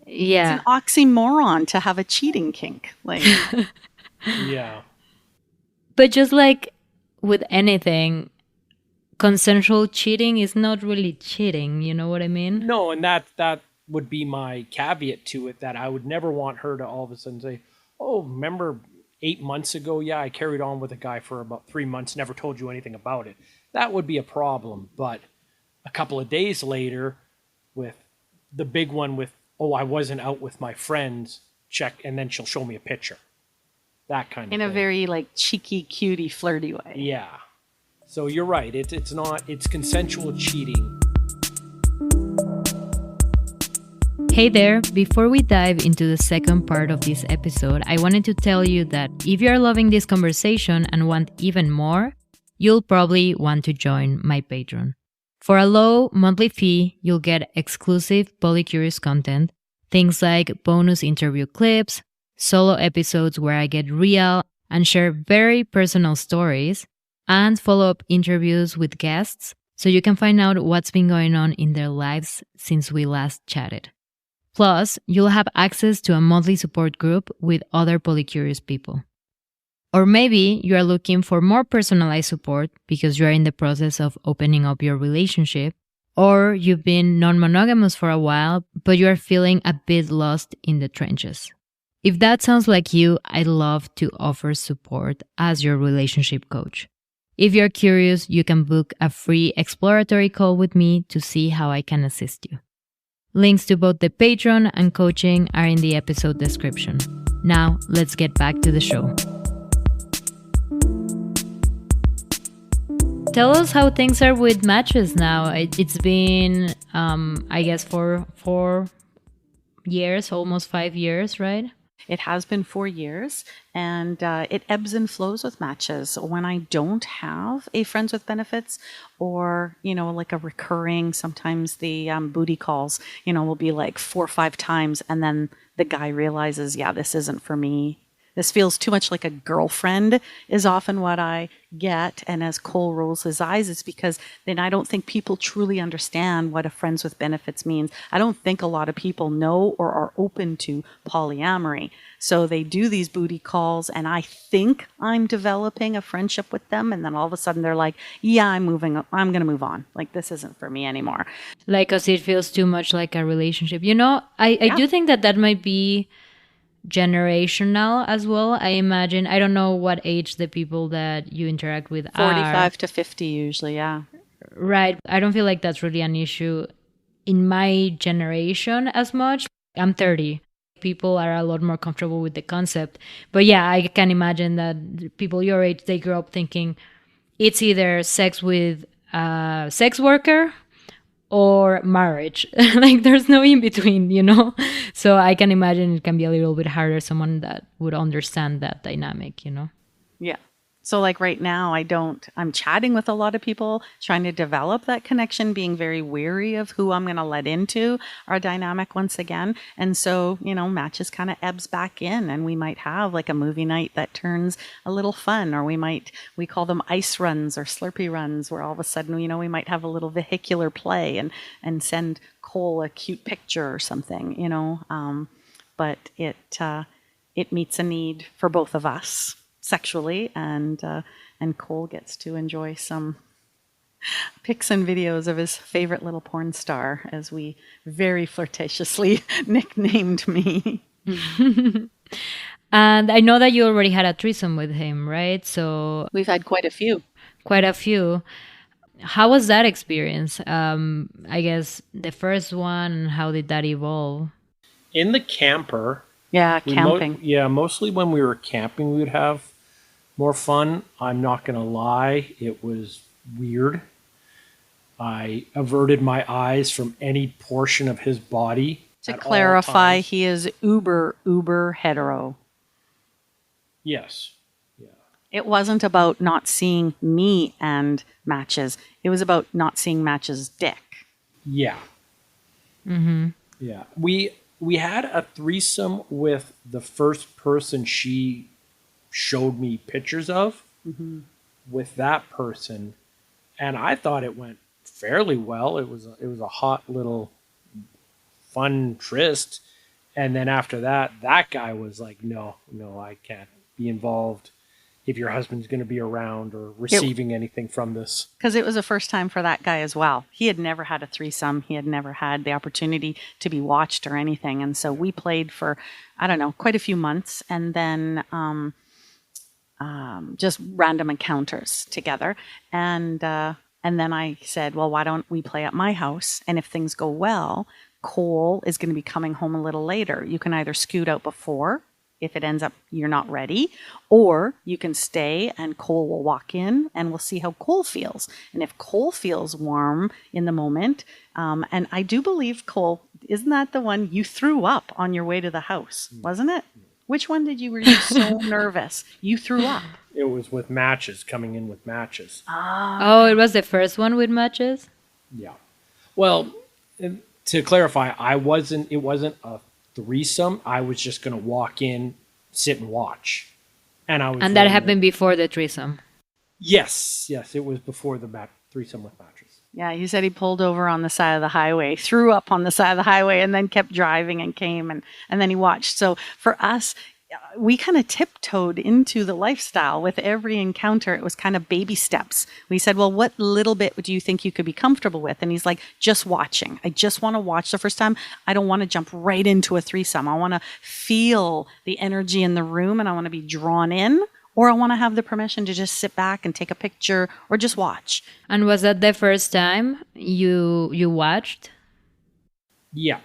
Speaker 3: Yeah.
Speaker 1: It's an oxymoron to have a cheating kink. Like,
Speaker 2: yeah.
Speaker 3: But just like with anything, consensual cheating is not really cheating. You know what I mean?
Speaker 2: No, and that would be my caveat to it, that I would never want her to all of a sudden say, oh, remember 8 months ago? Yeah, I carried on with a guy for about 3 months, never told you anything about it. That would be a problem. But a couple of days later, with the big one with, oh, I wasn't out with my friends, check, and then she'll show me a picture. That kind of thing.
Speaker 1: in a very like cheeky, cutie, flirty way.
Speaker 2: Yeah. So you're right. It's consensual cheating.
Speaker 3: Hey there, before we dive into the second part of this episode, I wanted to tell you that if you're loving this conversation and want even more, you'll probably want to join my Patreon. For a low monthly fee, you'll get exclusive polycurious content, things like bonus interview clips, solo episodes where I get real and share very personal stories, and follow-up interviews with guests so you can find out what's been going on in their lives since we last chatted. Plus, you'll have access to a monthly support group with other polycurious people. Or maybe you are looking for more personalized support because you are in the process of opening up your relationship, or you've been non-monogamous for a while, but you are feeling a bit lost in the trenches. If that sounds like you, I'd love to offer support as your relationship coach. If you're curious, you can book a free exploratory call with me to see how I can assist you. Links to both the Patreon and coaching are in the episode description. Now, let's get back to the show. Tell us how things are with Matches now. It's been, I guess, for 4 years, almost 5 years, right?
Speaker 1: It has been 4 years, and it ebbs and flows with Matches. When I don't have a friends with benefits, or like a recurring, sometimes the booty calls, will be like 4 or 5 times, and then the guy realizes, yeah, this isn't for me. This feels too much like a girlfriend, is often what I get. And as Cole rolls his eyes, it's because then I don't think people truly understand what a friends with benefits means. I don't think a lot of people know or are open to polyamory. So they do these booty calls, and I think I'm developing a friendship with them. And then all of a sudden they're like, yeah, I'm going to move on. Like, this isn't for me anymore.
Speaker 3: Like, because it feels too much like a relationship. I do think that might be generational as well. I imagine, I don't know what age the people that you interact with
Speaker 1: 45 to 50 usually, yeah.
Speaker 3: Right. I don't feel like that's really an issue in my generation as much. I'm 30. People are a lot more comfortable with the concept. But yeah, I can imagine that people your age, they grow up thinking it's either sex with a sex worker or marriage. Like there's no in between, you know? So I can imagine it can be a little bit harder, someone that would understand that dynamic, you know?
Speaker 1: Yeah. So like right now, I'm chatting with a lot of people, trying to develop that connection, being very wary of who I'm going to let into our dynamic once again. And so, matches kind of ebbs back in, and we might have like a movie night that turns a little fun, or we call them ice runs or Slurpee runs, where all of a sudden, we might have a little vehicular play and send Cole a cute picture or something, but it meets a need for both of us sexually, and Cole gets to enjoy some pics and videos of his favorite little porn star, as we very flirtatiously nicknamed me.
Speaker 3: And I know that you already had a threesome with him, right? So
Speaker 1: We've had quite a few.
Speaker 3: Quite a few. How was that experience? I guess the first one, how did that evolve?
Speaker 2: In the camper.
Speaker 1: Yeah, camping.
Speaker 2: Mostly when we were camping, we would have more fun. I'm not going to lie. It was weird. I averted my eyes from any portion of his body.
Speaker 1: To clarify, he is uber hetero.
Speaker 2: Yes. Yeah.
Speaker 1: It wasn't about not seeing me and Matches. It was about not seeing Matches' dick.
Speaker 2: Yeah.
Speaker 3: Mm-hmm.
Speaker 2: Yeah. We had a threesome with the first person she showed me pictures of, with that person, and I thought it went fairly well. It was a hot little fun tryst, and then after that guy was like, no, I can't be involved if your husband's going to be around or receiving anything from this.
Speaker 1: Because it was the first time for that guy as well. He had never had a threesome. He had never had the opportunity to be watched or anything. And so we played for, I don't know, quite a few months, and then just random encounters together. And then I said, well, why don't we play at my house? And if things go well, Cole is going to be coming home a little later. You can either scoot out before, if it ends up you're not ready, or you can stay and Cole will walk in and we'll see how Cole feels. And if Cole feels warm in the moment, and I do believe Cole, isn't that the one you threw up on your way to the house, wasn't it? Which one were you so nervous? You threw up.
Speaker 2: It was with Matches, coming in with Matches.
Speaker 3: Oh, it was the first one with Matches?
Speaker 2: Yeah. Well, to clarify, it wasn't a threesome. I was just going to walk in, sit and watch. And
Speaker 3: that happened before the threesome?
Speaker 2: Yes, it was before the threesome with Matches.
Speaker 1: Yeah, he said he pulled over on the side of the highway, threw up on the side of the highway, and then kept driving and came, and then he watched. So for us, we kind of tiptoed into the lifestyle with every encounter. It was kind of baby steps. We said, well, what little bit do you think you could be comfortable with? And he's like, just watching. I just want to watch the first time. I don't want to jump right into a threesome. I want to feel the energy in the room, and I want to be drawn in. Or I want to have the permission to just sit back and take a picture or just watch.
Speaker 3: And was that the first time you watched?
Speaker 2: Yeah.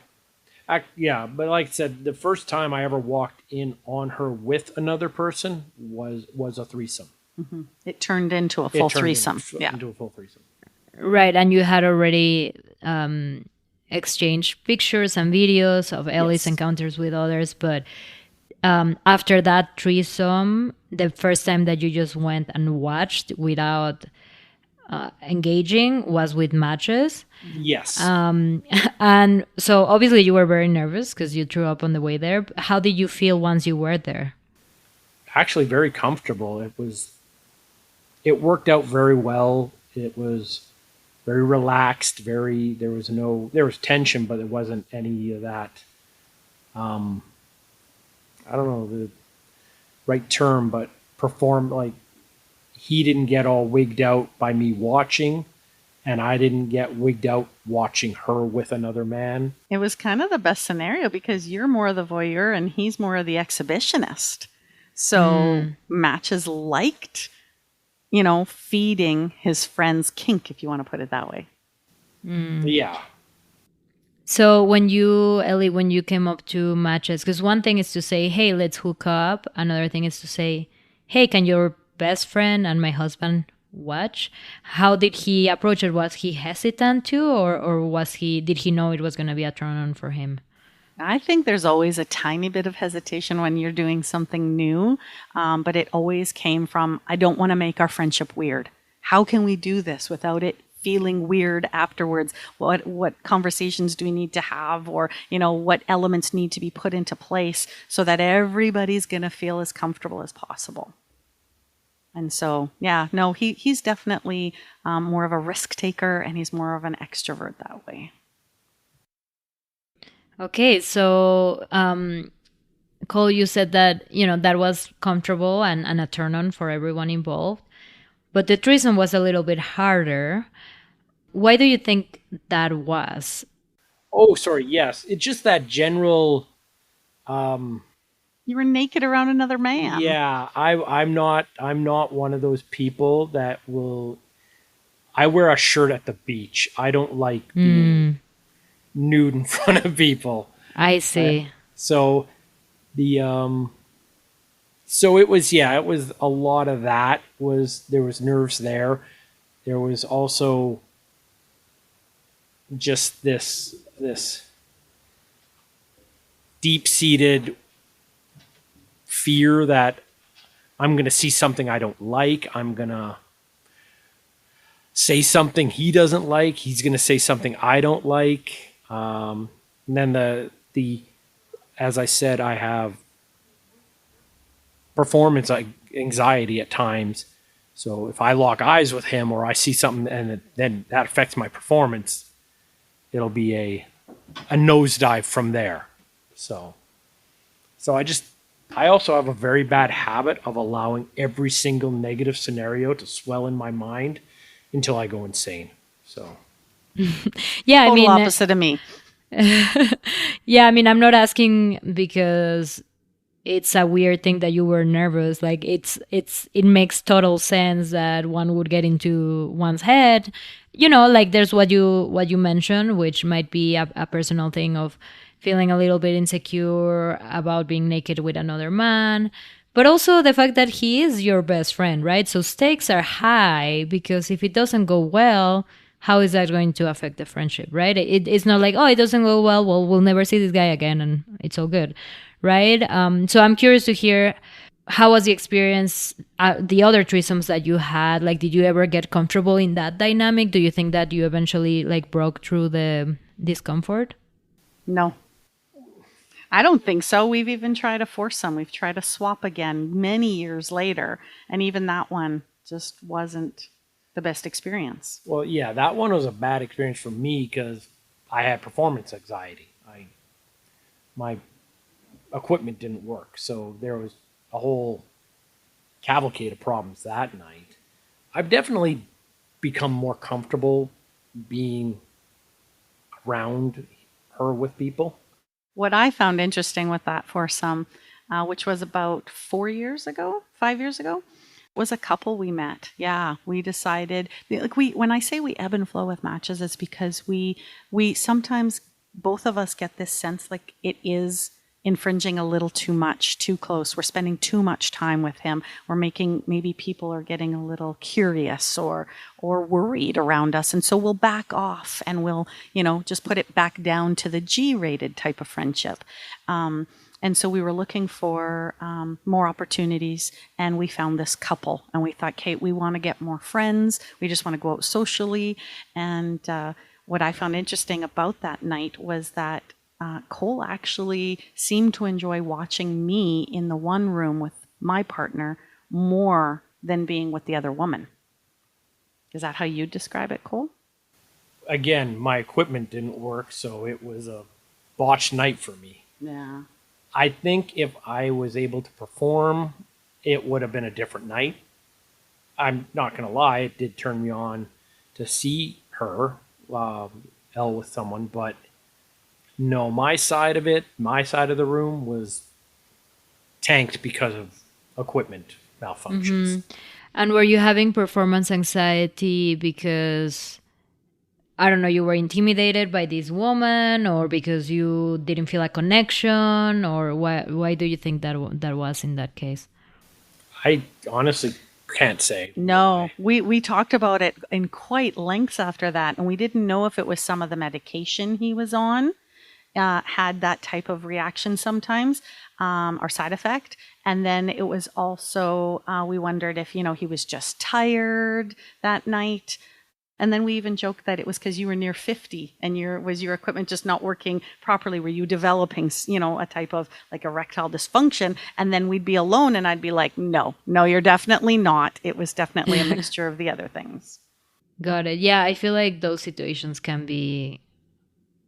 Speaker 2: Yeah, but like I said, the first time I ever walked in on her with another person was a threesome.
Speaker 1: Mm-hmm. It turned into a full threesome.
Speaker 2: Into a full threesome.
Speaker 3: Right, and you had already exchanged pictures and videos of Ellie's encounters with others, but after that threesome, the first time that you just went and watched without engaging was with Matches.
Speaker 2: Yes.
Speaker 3: And so obviously you were very nervous because you threw up on the way there. How did you feel once you were there?
Speaker 2: Actually, very comfortable. It worked out very well. It was very relaxed. There was tension, but it wasn't any of that. I don't know the right term, but he didn't get all wigged out by me watching, and I didn't get wigged out watching her with another man.
Speaker 1: It was kind of the best scenario because you're more of the voyeur and he's more of the exhibitionist. So Matches liked, feeding his friend's kink, if you want to put it that way.
Speaker 2: Yeah.
Speaker 3: So Ellie, when you came up to matches, because one thing is to say, hey, let's hook up. Another thing is to say, hey, can your best friend and my husband watch? How did he approach it? Was he hesitant too, or did he know it was going to be a turn on for him?
Speaker 1: I think there's always a tiny bit of hesitation when you're doing something new, but it always came from, I don't want to make our friendship weird. How can we do this without it feeling weird afterwards? What conversations do we need to have, or what elements need to be put into place so that everybody's going to feel as comfortable as possible? And so, yeah, no, he's definitely more of a risk taker, and he's more of an extrovert that way.
Speaker 3: Okay, so Cole, you said that that was comfortable and a turn on for everyone involved, but the threesome was a little bit harder. Why do you think that was?
Speaker 2: Oh, sorry. Yes, it's just that general.
Speaker 1: You were naked around another man.
Speaker 2: Yeah, I'm not one of those people that will. I wear a shirt at the beach. I don't like being nude in front of people.
Speaker 3: I see.
Speaker 2: So so it was a lot of that. There was nerves there. There was also just this deep-seated fear that I'm going to see something I don't like. I'm going to say something he doesn't like. He's going to say something I don't like. And then the as I said, I have performance anxiety at times. So if I lock eyes with him or I see something and then that affects my performance, it'll be a nosedive from there. So I also have a very bad habit of allowing every single negative scenario to swell in my mind until I go insane. So
Speaker 3: yeah,
Speaker 1: Total opposite of me.
Speaker 3: Yeah, I mean, I'm not asking because it's a weird thing that you were nervous. Like it makes total sense that one would get into one's head. Like there's what you mentioned, which might be a personal thing of feeling a little bit insecure about being naked with another man. But also the fact that he is your best friend, right? So stakes are high because if it doesn't go well, how is that going to affect the friendship, right? It's not like, oh, it doesn't go well, we'll never see this guy again and it's all good, right? So I'm curious to hear, how was the experience, the other threesomes that you had? Like, did you ever get comfortable in that dynamic? Do you think that you eventually broke through the discomfort?
Speaker 1: No. I don't think so. We've even tried a foursome. We've tried a swap again many years later. And even that one just wasn't the best experience.
Speaker 2: Well, yeah, that one was a bad experience for me because I had performance anxiety. My equipment didn't work, so there was a whole cavalcade of problems that night. I've definitely become more comfortable being around her with people.
Speaker 1: What I found interesting with that foursome, which was about 5 years ago, was a couple we met. Yeah, we decided, when I say we ebb and flow with matches, it's because we sometimes, both of us get this sense like it is infringing a little too much, too close. We're spending too much time with him. We're making, maybe people are getting a little curious or worried around us. And so we'll back off and we'll, just put it back down to the G-rated type of friendship. And so we were looking for more opportunities, and we found this couple. And we thought, Kate, we want to get more friends. We just want to go out socially. And what I found interesting about that night was that Cole actually seemed to enjoy watching me in the one room with my partner more than being with the other woman. Is that how you describe it, Cole?
Speaker 2: Again, my equipment didn't work, so it was a botched night for me.
Speaker 1: Yeah.
Speaker 2: I think if I was able to perform, it would have been a different night. I'm not going to lie, it did turn me on to see her, Elle with someone, but no, my side of the room was tanked because of equipment malfunctions.
Speaker 3: Mm-hmm. And were you having performance anxiety because I don't know, you were intimidated by this woman, or because you didn't feel a connection, or why do you think that was in that case?
Speaker 2: I honestly can't say
Speaker 1: No,
Speaker 2: why.
Speaker 1: we talked about it in quite lengths after that, and we didn't know if it was some of the medication he was on had that type of reaction sometimes, or side effect. And then it was also we wondered if he was just tired that night. And then we even joked that it was because you were near 50 and your equipment just not working properly? Were you developing, a type of like erectile dysfunction? And then we'd be alone and I'd be like, no, you're definitely not. It was definitely a mixture of the other things.
Speaker 3: Got it. Yeah, I feel like those situations can be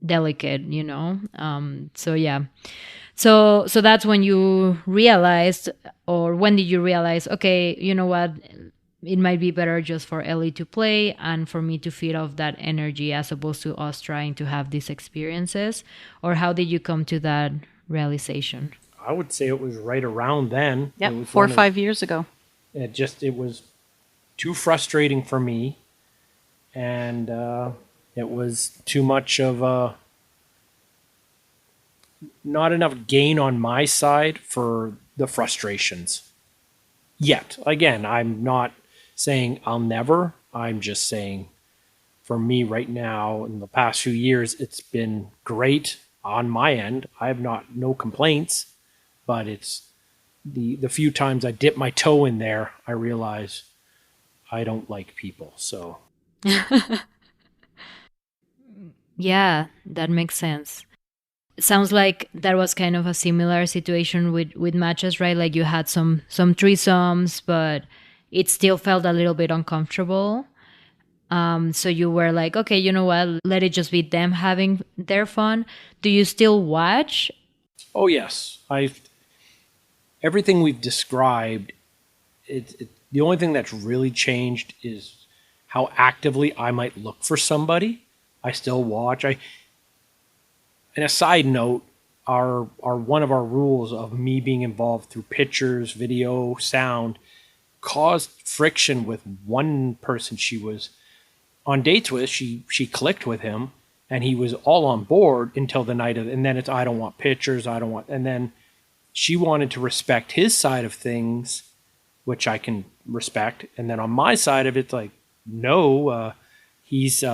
Speaker 3: delicate, so yeah. So that's when you realized, or when did you realize, okay, you know what, it might be better just for Ellie to play and for me to feed off that energy as opposed to us trying to have these experiences? Or how did you come to that realization?
Speaker 2: I would say it was right around then.
Speaker 1: Yep,
Speaker 2: It was
Speaker 1: 4 or 5 years ago.
Speaker 2: it was too frustrating for me, and it was too much of a not enough gain on my side for the frustrations. Yet, again, I'm not saying I'll never. I'm just saying for me right now, in the past few years, it's been great on my end. I have no complaints, but it's the few times I dip my toe in there, I realize I don't like people. So
Speaker 3: Yeah, that makes sense. Sounds like that was kind of a similar situation with matches, right? Like you had some threesomes, but it still felt a little bit uncomfortable. So you were like, okay, you know what? Let it just be them having their fun. Do you still watch?
Speaker 2: oh yes, I everything we've described. The only thing that's really changed is how actively I might look for somebody. I still watch. And a side note, our one of our rules of me being involved through pictures, video, sound caused friction with one person she was on dates with. She clicked with him and he was all on board until the night of, and then it's I don't want pictures, I don't want, and then she wanted to respect his side of things, which I can respect, and then on my side of it, it's like no, he's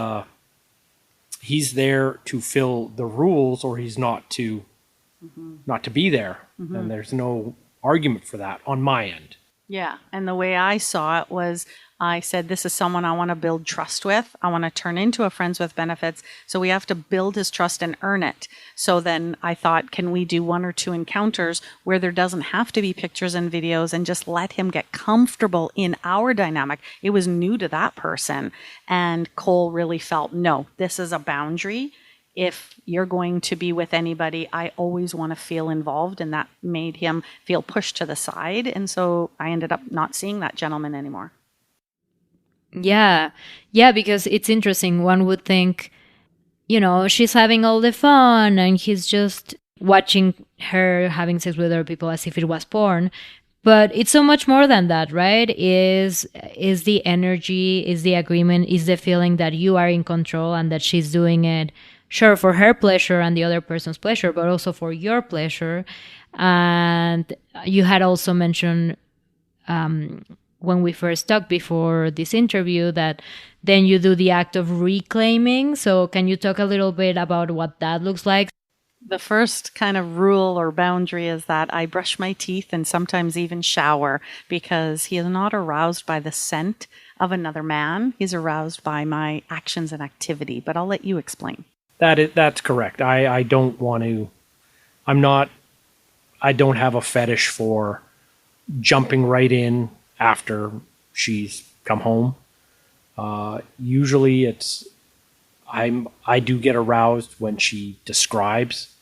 Speaker 2: he's there to fill the rules, or he's not to not to be there, and there's no argument for that on my end.
Speaker 1: Yeah. And the way I saw it was I said, this is someone I want to build trust with. I want to turn into a friends with benefits. So we have to build his trust and earn it. So then I thought, can we do 1 or 2 encounters where there doesn't have to be pictures and videos and just let him get comfortable in our dynamic? It was new to that person. And Cole really felt, no, this is a boundary. If you're going to be with anybody, I always want to feel involved. And that made him feel pushed to the side. And so I ended up not seeing that gentleman anymore.
Speaker 3: Yeah. Yeah, because it's interesting. One would think, she's having all the fun and he's just watching her having sex with other people as if it was porn. But it's so much more than that, right? Is the energy, is the agreement, is the feeling that you are in control and that she's doing it, sure, for her pleasure and the other person's pleasure, but also for your pleasure. And you had also mentioned when we first talked before this interview that then you do the act of reclaiming. So can you talk a little bit about what that looks like?
Speaker 1: The first kind of rule or boundary is that I brush my teeth and sometimes even shower, because he is not aroused by the scent of another man. He's aroused by my actions and activity. But I'll let you explain.
Speaker 2: That's correct. I don't want to. I don't have a fetish for jumping right in after she's come home. Usually I do get aroused when she describes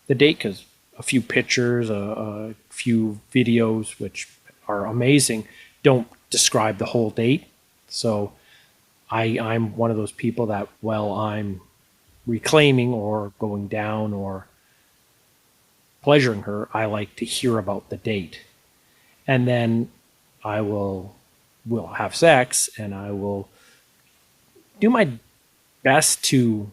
Speaker 2: the date, because a few pictures, a few videos, which are amazing, don't describe the whole date. So I'm one of those people that while I'm reclaiming or going down or pleasuring her, I like to hear about the date. And then I will have sex and I will do my best to,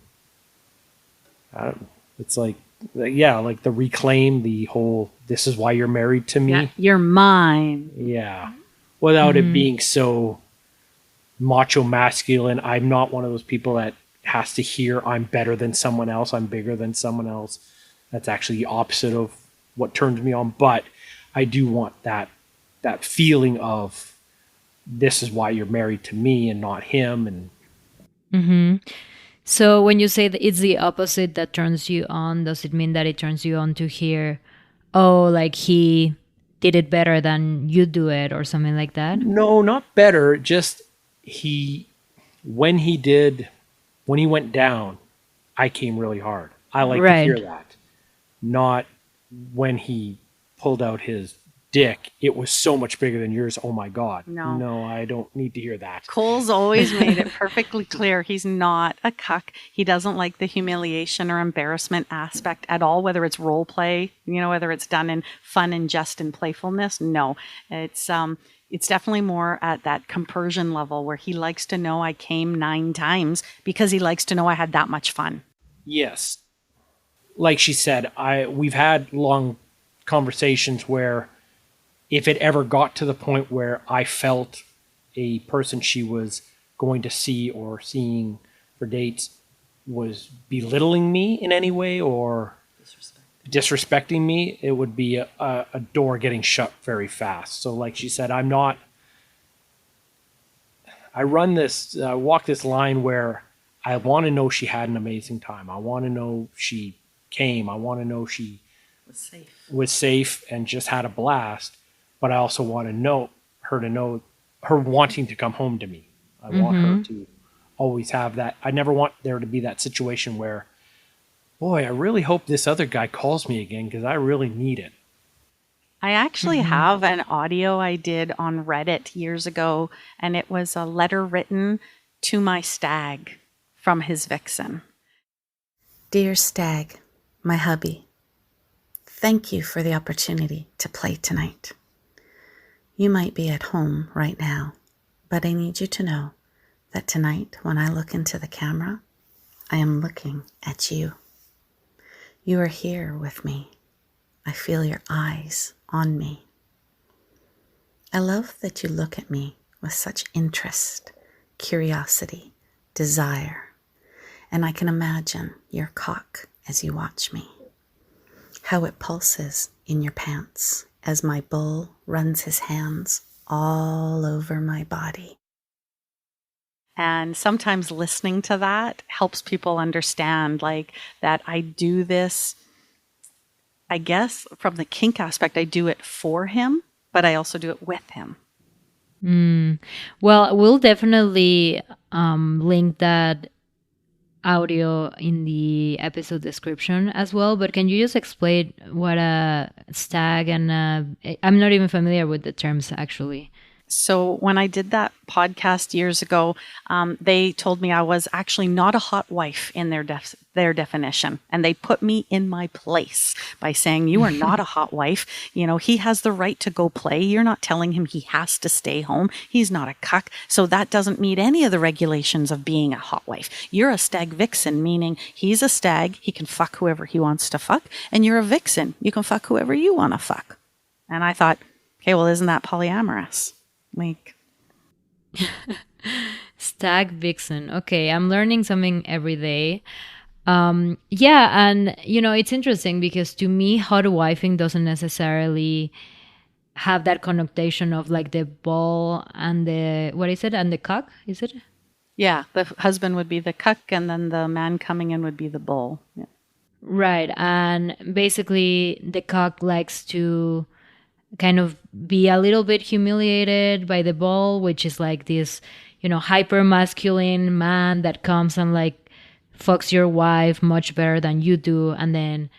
Speaker 2: it's like, yeah, like the reclaim the whole, this is why you're married to me.
Speaker 1: Yeah, you're mine.
Speaker 2: Yeah. Without it being so macho masculine. I'm not one of those people that has to hear I'm better than someone else. I'm bigger than someone else. That's actually the opposite of what turns me on. But I do want that feeling of this is why you're married to me and not him. And
Speaker 3: So when you say that it's the opposite that turns you on, does it mean that it turns you on to hear, oh, like he did it better than you do it or something like that?
Speaker 2: No, not better. Just when he went down, I came really hard. I like to hear that. Not when he pulled out his dick, it was so much bigger than yours. Oh my God. No, I don't need to hear that.
Speaker 1: Cole's always made it perfectly clear he's not a cuck. He doesn't like the humiliation or embarrassment aspect at all, whether it's role play, whether it's done in fun and jest and playfulness. No, it's definitely more at that compersion level where he likes to know I came 9 times because he likes to know I had that much fun.
Speaker 2: Yes. Like she said, we've had long conversations where if it ever got to the point where I felt a person she was going to see or seeing for dates was belittling me in any way or disrespecting me, it would be a door getting shut very fast. So like she said, I walk this line where I want to know she had an amazing time. I want to know she came. I want to know she was safe and just had a blast. But I also want to know her wanting to come home to me. I want her to always have that. I never want there to be that situation where, boy, I really hope this other guy calls me again because I really need it.
Speaker 1: I actually have an audio I did on Reddit years ago, and it was a letter written to my stag from his vixen. Dear Stag, my hubby, thank you for the opportunity to play tonight. You might be at home right now, but I need you to know that tonight when I look into the camera, I am looking at you. You are here with me. I feel your eyes on me. I love that you look at me with such interest, curiosity, desire, and I can imagine your cock as you watch me, how it pulses in your pants as my bull runs his hands all over my body. And sometimes listening to that helps people understand that I do this, I guess from the kink aspect, I do it for him, but I also do it with him.
Speaker 3: Well, we'll definitely link that audio in the episode description as well, but can you just explain what a stag and I'm not even familiar with the terms actually.
Speaker 1: So when I did that podcast years ago, they told me I was actually not a hot wife in their definition. And they put me in my place by saying, you are not a hot wife. He has the right to go play. You're not telling him he has to stay home. He's not a cuck. So that doesn't meet any of the regulations of being a hot wife. You're a stag vixen, meaning he's a stag. He can fuck whoever he wants to fuck. And you're a vixen. You can fuck whoever you want to fuck. And I thought, okay, well, isn't that polyamorous?
Speaker 3: Stag vixen. Okay, I'm learning something every day. Yeah, and it's interesting because to me, hotwifing doesn't necessarily have that connotation of like the ball and the and the cock, is it?
Speaker 1: Yeah, the husband would be the cuck, and then the man coming in would be the bull. Yeah.
Speaker 3: Right, and basically the cock likes to kind of be a little bit humiliated by the ball, which is like this, hyper masculine man that comes and like fucks your wife much better than you do, and then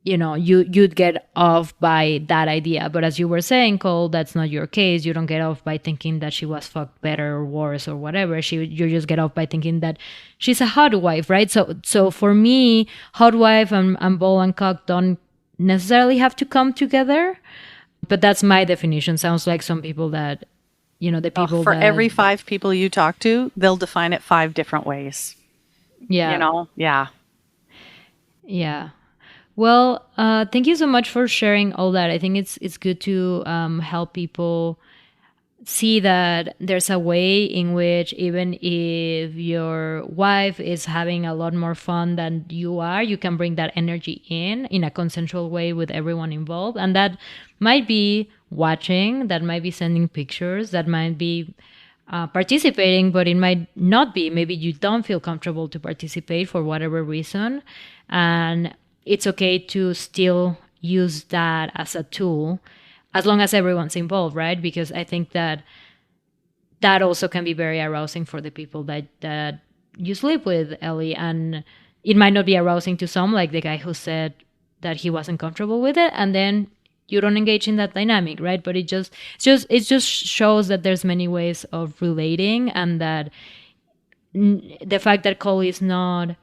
Speaker 3: you'd get off by that idea. But as you were saying, Cole, that's not your case. You don't get off by thinking that she was fucked better or worse or whatever. You just get off by thinking that she's a hot wife, right? So for me, hot wife and ball and cock don't necessarily have to come together. But that's my definition. Sounds like some people that, the people
Speaker 1: for
Speaker 3: that...
Speaker 1: every 5 people you talk to, they'll define it 5 different ways.
Speaker 3: Yeah.
Speaker 1: Yeah.
Speaker 3: Yeah. Well, thank you so much for sharing all that. I think it's good to help people see that there's a way in which even if your wife is having a lot more fun than you are, you can bring that energy in a consensual way with everyone involved. And that might be watching, that might be sending pictures, that might be participating, but it might not be. Maybe you don't feel comfortable to participate for whatever reason. And it's okay to still use that as a tool as long as everyone's involved, right? Because I think that that also can be very arousing for the people that you sleep with, Ellie. And it might not be arousing to some, like the guy who said that he wasn't comfortable with it, and then you don't engage in that dynamic, right? But it just shows that there's many ways of relating, and that the fact that Cole is not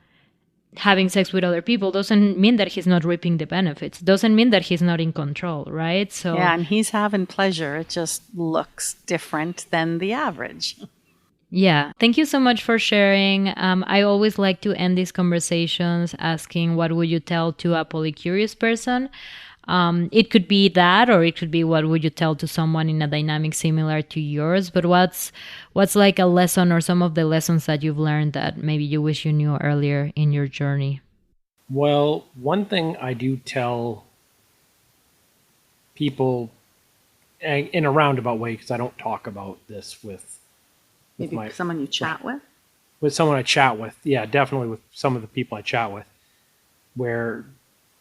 Speaker 3: having sex with other people doesn't mean that he's not reaping the benefits, doesn't mean that he's not in control, right? So
Speaker 1: Yeah, and he's having pleasure. It just looks different than the average.
Speaker 3: yeah, thank you so much for sharing. I always like to end these conversations asking, what would you tell to a polycurious person? It could be that, or it could be, what would you tell to someone in a dynamic similar to yours? But what's like a lesson, or some of the lessons that you've learned that maybe you wish you knew earlier in your journey?
Speaker 2: Well, one thing I do tell people in a roundabout way, because I don't talk about this with
Speaker 1: Maybe
Speaker 2: my
Speaker 1: someone you chat with.
Speaker 2: with someone I chat with. Yeah, definitely with some of the people I chat with, where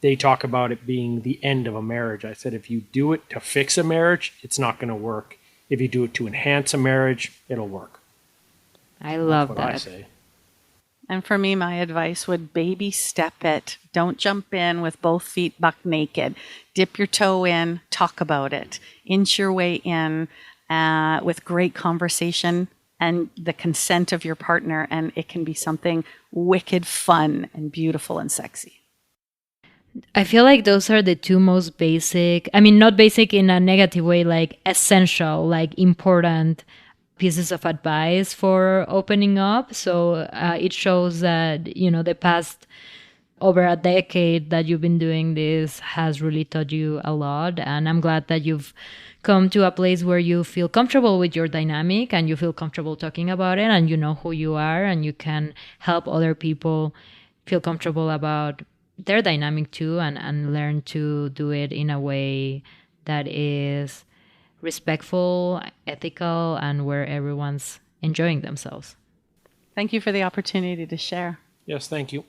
Speaker 2: they talk about it being the end of a marriage. I said, if you do it to fix a marriage, it's not going to work. If you do it to enhance a marriage, it'll work.
Speaker 3: I
Speaker 2: That's
Speaker 3: love
Speaker 2: what I
Speaker 3: that.
Speaker 2: say.
Speaker 1: And for me, my advice would baby step it. Don't jump in with both feet buck naked. Dip your toe in, talk about it. Inch your way in with great conversation and the consent of your partner. And it can be something wicked fun and beautiful and sexy.
Speaker 3: I feel like those are the two most basic, I mean, not basic in a negative way, like essential, like important pieces of advice for opening up. So it shows that, the past over a decade that you've been doing this has really taught you a lot. And I'm glad that you've come to a place where you feel comfortable with your dynamic, and you feel comfortable talking about it, and you know who you are, and you can help other people feel comfortable about their dynamic too, and learn to do it in a way that is respectful, ethical, and where everyone's enjoying themselves.
Speaker 1: Thank you for the opportunity to share.
Speaker 2: Yes, thank you.